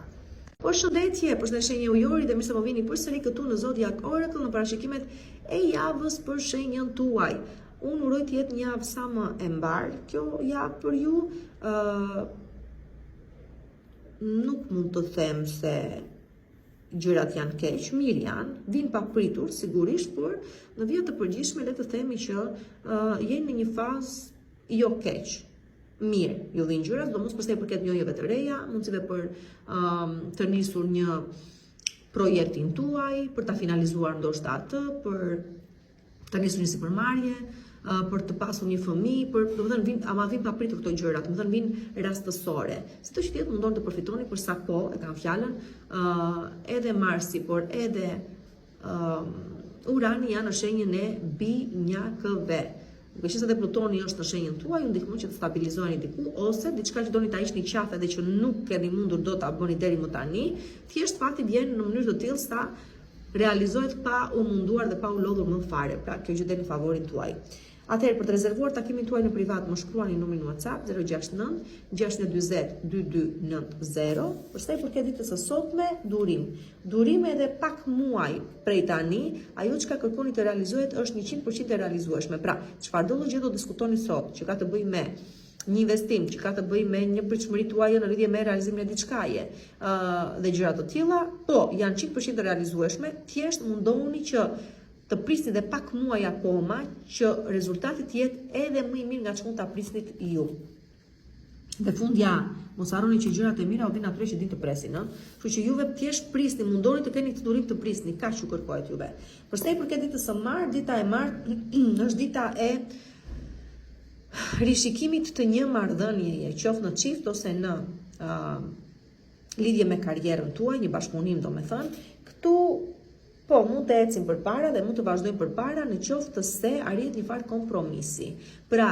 Përshëndetje, përshëndetje shenjë ujori dhe mirë se po vini përsëri këtu në Zodiac Oracle në parashikimet e javës për shenjën tuaj. Unë uroj të jetë një javë sa më e mbar kjo javë për ju. Nuk mund të them se gjërat janë keq, mirë janë, vinë pa pritur sigurisht, por në vijat të përgjithshme le të themi që jeni në një fazë jo keq. Mirë, ju vinë gjërat, do mos përsa i përket njojeve të reja, mundësive për të nisur një projektin tuaj, për ta finalizuar ndoshta atë, për të nisur një sipërmarrje, për të pasur një fëmijë, ama vinë pa pritur këto gjërat, do të thënë vinë rastësore. Si të qytet mundon të përfitoni për sa kohë, e kam fjalën, edhe Marsi, por edhe Urani janë në shenjën e binjakëve. Duke qenë se dhe Plutoni është në shenjën tuaj, ju ndihmon që të stabilizoheni diku ose diçka që doni ta ishni qafe dhe që nuk keni mundur do ta bëni deri më tani, thjesht fati vjen në mënyrë të tillë sa realizohet pa u munduar dhe pa u lodhur më fare. Pra kjo gjë del në favorin tuaj. Atëherë për të rezervuar takimin tuaj në privat, më shkruani numrin WhatsApp 069 640 2290. Përsa i përket ditës së sotme, durim. Durim edhe pak muaj prej tani, ajo çka kërkoni të realizohet është 100% e realizueshme. Pra, çfarëdo gjë do diskutoni sot, që ka të bëjë me një investim, që ka të bëjë me një pritshmëri tuaje në lidhje me realizimin e diçkaje dhe gjëra të tilla, po janë 100% e realizueshme, thjesht mundohuni që të prisni dhe pak muaj akoma që rezultati të jetë edhe më i mirë nga ç'mund ta prisnit ju. Dhe fundja, mos harroni që gjërat e mira u vinë atyre që din të presin, ëh. Kështu që juve thjesht prisni, mundoni të keni këtë durim të prisni, kaq që kërkohet juve. Përsa i përket ditës së martë, dita e martë është dita e rishikimit të një marrëdhënieje, qoftë në çift ose në lidhje me karrierën tuaj, një bashkëpunim domethënë. Këtu po, mund të ecim përpara dhe mund të vazhdojmë përpara në qoftë se arrihet një farë kompromisi. Pra,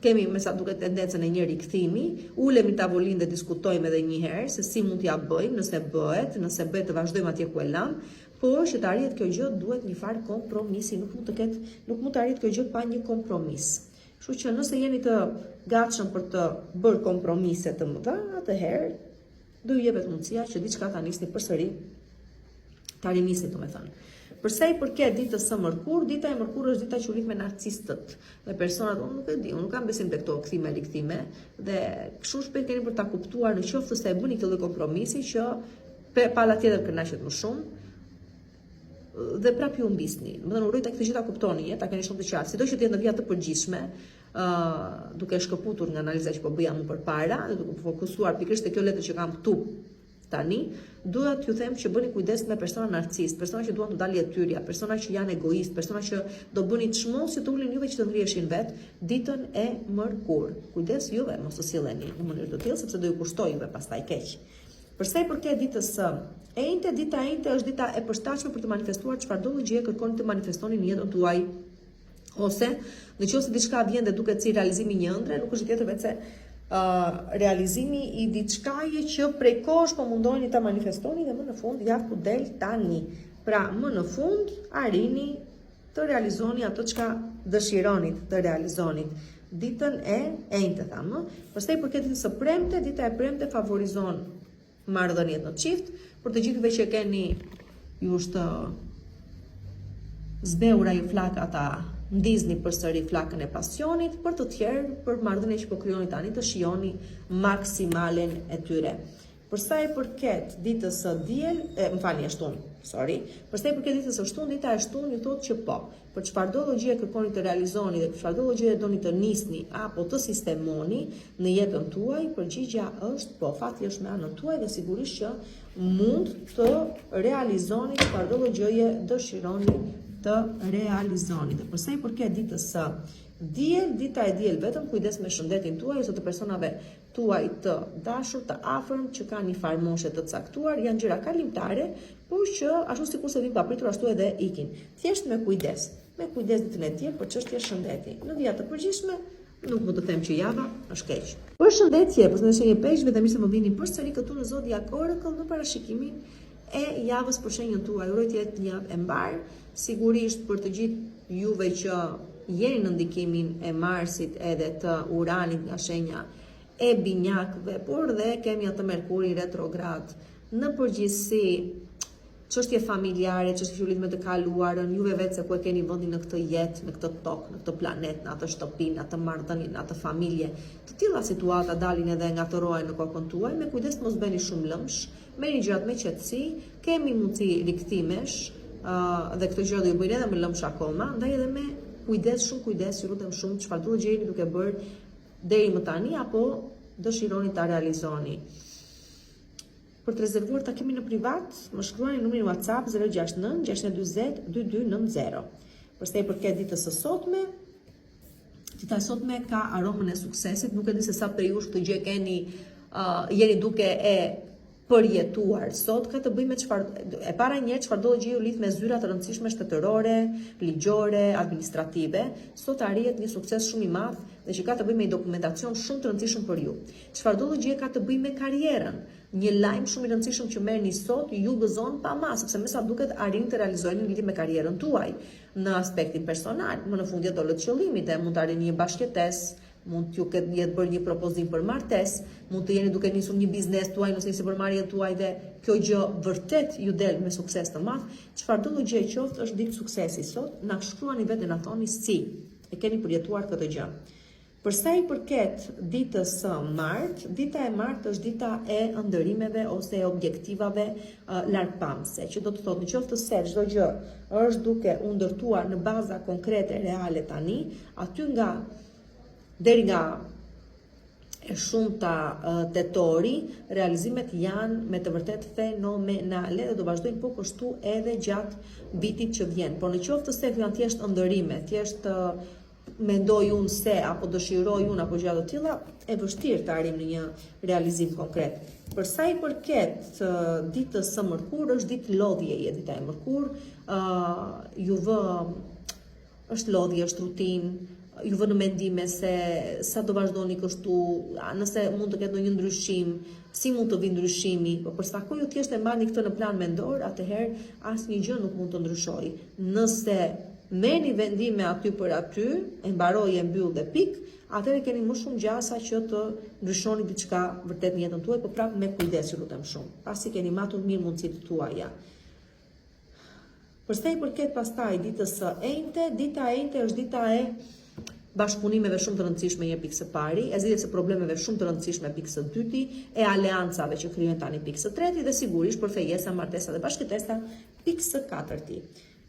kemi me sa duket tendencën e një rikthimi, ulemi në tavolinë dhe diskutojmë edhe një herë se si mund t'ja bëjmë, nëse bëhet të vazhdojmë atje ku e lam, por që të arrihet kjo gjë duhet një farë kompromisi, nuk mund të arrihet kjo gjë pa një kompromis. Kështu që nëse jeni të gatshëm për të bërë kompromise të mëdha, atëherë do ju jepet mundësia që diçka ta nisni përsëri. Ta rinisni, domethënë. Përsa i përket ditës së mërkur, dita e mërkur është dita që u lidh me narcistët dhe personat, unë nuk e di, unë nuk kam besim te këto kthime rikthime dhe kështu shpejt keni për ta kuptuar në qoftë se e bëni këtë lloj kompromisi që pala tjetër kënaqet më shumë dhe prapë ju mbisni. Domethënë uroj ta këtë gjë ta kuptoni, ta keni shumë të qartë, sido që të jetë në vija të përgjithshme, duke shkëputur nga analiza që po bëja më përpara dhe duke fokusuar pikërisht te kjo letër që kam këtu tani, duhet ju them që bëni kujdes me persona narcist, persona që duan të dalë jetyrja, persona që janë egoist, persona që do bëni çmos që të ulin juve që të ngrihesh vet ditën e mërkur. Kujdes juve, mos të silleni në mënyrë të tillë sepse do ju kushtojë juve pastaj keq. Përsa i përket ditës së enjte, dita e enjte është dita e përshtatshme për të manifestuar çfarëdo gjë kërkoni të manifestoni në jetën tuaj. Ose, nëse diçka vjen dhe duket si realizimi një ëndre, nuk është tjetër vetë se realizimi i diçkaje që prej kohësh po mundoni ta manifestoni dhe më në fund ja ku del tani. Pra, më në fund arrini të realizoni ato çka dëshironit të realizonit. Ditën e enjte thamë. Pastaj përket ditës së premte, dita e premte favorizon marrëdhëniet në çift, për të gjithëve që keni ju është zbeura ju flakata ndizni përsëri flakën e pasionit, për të tjerë, për marrëdhëniet që po krijoni tani të shijoni maksimalen e tyre. Për sa i përket ditës së diel, për sa i përket ditës së shtunë, dita e shtunë ju thotë që po. Për çfarëdo logje kërkoni të realizoni dhe për çfarëdo logje doni të nisni apo të sistemoni në jetën tuaj, përgjigjja është po, fati është me anën tuaj dhe sigurisht që mund të realizoni çfarëdo logje dëshironi të realizoni. Dhe për sa i përket ditës së diel, dita e diel vetëm kujdes me shëndetin tuaj ose të personave tuaj të dashur, të afërm që kanë një farë moshe të caktuar, janë gjëra kalimtare, por që ashtu sikur se vin papritur ashtu edhe ikin. Thjesht me kujdes ditën e diel për çështje shëndeti. Në vija të përgjithshme nuk mund të them që java është keq. Për shëndetje, për në shenjë peshqve dhe mirë se më vini përsëri këtu në Zodiac Oracle në parashikimin e javës për shenjën tuaj. Uroj të jetë një javë e mbar, sigurisht për të gjithë juve që jeni në ndikimin e Marsit edhe të Uranit nga shenja e binjakëve, por dhe kemi atë Merkuri retrograd. Në përgjithësi, çështje familjare, çështje që lidhet me të kaluarën, juve vetë se ku e keni vendin në këtë jetë, në këtë tokë, në këtë planet, në atë shtëpi, në atë marrëdhënie, në atë familje. Të tilla situata dalin edhe ngatërohen në kokën tuaj, me kujdes mos bëni shumë lëmsh, merrni gjërat me qetësi, kemi mundësi rikthemesh, dhe këtë gjë do ju bëjnë edhe më lëmsh akoma, ndaj edhe me kujdes, shumë kujdes, ju lutem shumë, çfarë do gjeni duke bërë deri më tani apo dëshironi ta realizoni. Për të rezervuar takimin në privat, më shkruani numrin WhatsApp 069 640 2290. Përsa i përket ditës së sotme, dita e sotme ka aromën e suksesit, nuk e di se sa prej jush këtë gjë keni jeni duke e përjetuar. Sot ka të bëjë me çfarë e para një çfarëdo gjë u lidh me zyra të rëndësishme shtetërore, ligjore, administrative. Sot arrihet një sukses shumë i madh dhe që ka të bëjë me një dokumentacion shumë të rëndësishëm për ju. Çfarëdo gjë ka të bëjë me karrierën. Një lajm shumë i rëndësishëm që merrni sot ju gëzon pa mas, sepse me sa duket arrini të realizojeni lidhje me karrierën tuaj në aspektin personal. Më në fund jetollet qëllimit e mund të arrini një bashkëtesë, mund t'ju jetë bërë një propozim për martesë, mund të jeni duke nisur një biznes tuaj ose një sipërmarrje tuaj dhe kjo gjë vërtet ju del me sukses të madh. Çfarëdo gjë qoftë është ditë suksesi sot, na shkruani vetë na thoni si e keni përjetuar këtë gjë. Për sa i përket ditës së martë, dita e martë është dita e ëndërimeve ose e objektivave largpamëse, që do të thotë nëse se çdo gjë është duke u ndërtuar në baza konkrete reale tani, aty deri nga e shumta tetori, realizimet janë me të vërtet fenomenale dhe do vazhdojnë po kështu edhe gjatë vitit që vjen. Por në qoftë se janë thjesht ëndërime, thjesht mendoj unë se, apo dëshiroj unë, apo gjëra të tilla, e vështirë të arrim në një realizim konkret. Për sa i përket ditës së mërkurë, është ditë lodhjeje, dita e mërkurë, ju vë është lodhje, është rutinë, ju vë në mendime se sa do vazhdoni kështu, nëse mund të ketë ndonjë ndryshim, si mund të vi ndryshimi, por përsa ku ju thjesht e mbani këtë në plan mendor, atëherë asnjë gjë nuk mund të ndryshojë. Nëse merrni vendime aty për aty, e mbaroi e mbyll dhe pik, atëherë keni më shumë gjasa që të ndryshoni diçka vërtet në jetën tuaj, por prapë me kujdes, ju lutem shumë, pasi keni matur mirë mundësitë tuaja. Përsa i përket pastaj ditës së enjte, dita e enjte është dita e bashkëpunimeve shumë të rëndësishme një pikë së pari, e zgjidhjes së problemeve shumë të rëndësishme pikë së dyti, e aleancave që krijojnë tani pikë së treti dhe sigurisht për fejesa, martesa dhe bashkëtesa pikë së katërti.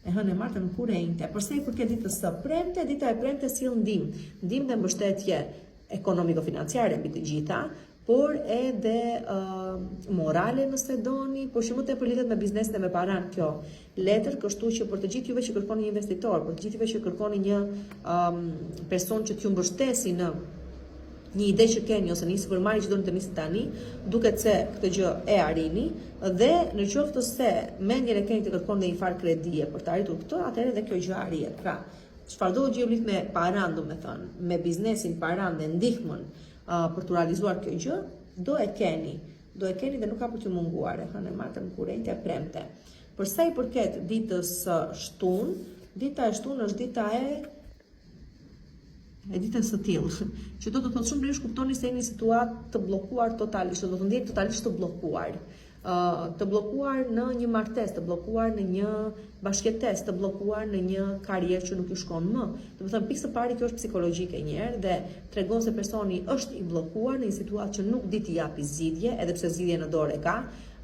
E hënë e martën kur e njëte. Përsa i përket ditës së premte, dita e premte sjell ndihmë dhe mbështetje ekonomiko-financiare mbi të gjitha, por edhe morale nëse doni, por që më tepër lidhet me biznesin e me paran kjo letër, kështu që për të gjithë juve që kërkoni një investitor, për të gjithë juve që kërkoni një person që t'ju mbështesi në një ide që keni ose një sipërmarrje që doni të nisni tani, duket se këtë gjë e arrini dhe në qoftë se mendjen e keni të kërkoni një farë kredie për të arritur këtë, atëherë edhe kjo gjë arrihet. Pra, çfarëdo gjë lidh me paran, domethënë, me biznesin paran dhe ndihmën për të realizuar kjo gjë, do e keni dhe nuk ka për t'ju munguar. Hënë martën kurrente e premte. Për sa i përket ditës së shtunë, dita e shtunë është dita e ditës së tillë, që do të thotë shumë mirë kuptoni se jeni në situatë të bllokuar totalisht, do të ndjeni totalisht të bllokuar. të bllokuar në një martesë, të bllokuar në një bashkëtesë, të bllokuar në një karrierë që nuk ju shkon më. Do të thënë pikë së pari kjo është psikologjike një herë dhe tregon se personi është i bllokuar në një situatë që nuk di t'i japi zgjidhje, edhe pse zgjidhje në dorë e ka,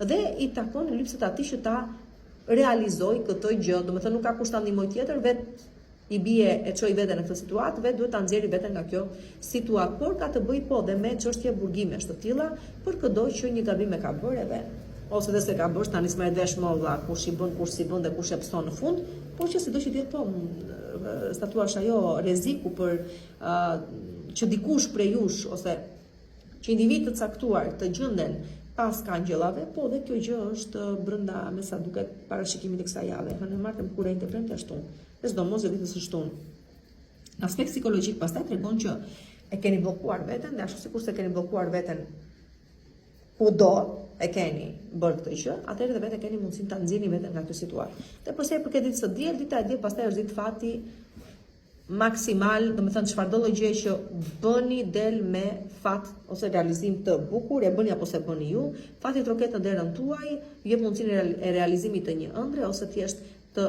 dhe i takon në lypsët atij që ta realizoj këtë gjë. Do të thënë nuk ka kush ta ndihmoj tjetër, vetë i bie e çoj veten në këtë situatë, vetë duhet ta nxjerrë veten nga kjo situatë, por ka të bëjë po dhe me çështje burgimesh të tilla për çdo që një gabim e ka bërë edhe ose dhe se ka bërë tani s'merret vesh molla kush i bën, kush si bën dhe kush e pson në fund, por që sido që jetë po statuash ajo rreziku për që dikush prej jush ose që individ të caktuar të gjenden pas kangjëllave, po dhe kjo gjë është brenda me sa duket parashikimit të kësaj jave. Në martën kur e interpretojmë ashtu. Dhe sidomos ditës së shtunë. Në aspekt psikologjik pastaj tregon që e keni bllokuar veten dhe ashtu sikur se keni bllokuar veten kudo e keni bërë këtë gjë, atëherë dhe vetë keni mundësinë ta nxjerrni veten nga këtë situatë. Dhe përsa i përket ditës së diel, dita e diel pastaj është ditë fati maksimal, do të thënë çfarëdo lloj gjëje që bëni del me fat ose realizim të bukur, e bëni apo se bëni ju, fati troket në derën tuaj, ju jep mundësinë e realizimit të një ëndre ose thjesht të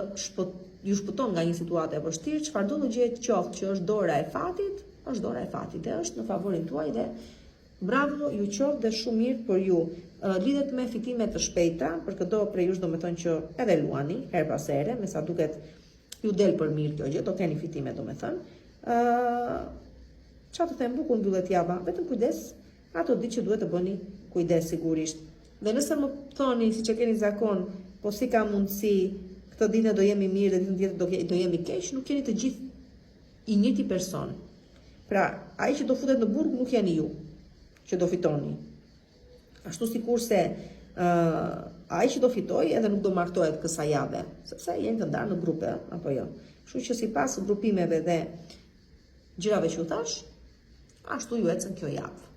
ju shpëton nga një situatë e vështirë, çfarëdo lloj gjëje të qoftë që është dora e fatit, është dora e fatit dhe është në favorin tuaj dhe bravo ju qoftë dhe shumë mirë për ju. Lidhet me fitime të shpejta, për këdo prej jush do të thonë që edhe luani her pas here, me sa duket ju del për mirë kjo gjë, do keni fitime do me thënë. Çfarë të them, bukur mbyllet java, vetëm kujdes, ato ditë që duhet të bëni kujdes sigurisht. Dhe nëse më thoni siç e keni zakon, po si ka mundësi këtë ditë do jemi mirë dhe ditën tjetër do jemi keq, nuk jeni të gjithë i njëjti person. Pra, ai që do futet në burg nuk jeni ju që do fitoni. Ashtu sikurse ai që do fitoj edhe nuk do martohet kësaj jave, sepse jeni të ndarë në grupe apo jo. Kështu që sipas grupimeve dhe gjërave që u thash, ashtu ju ecën kjo javë.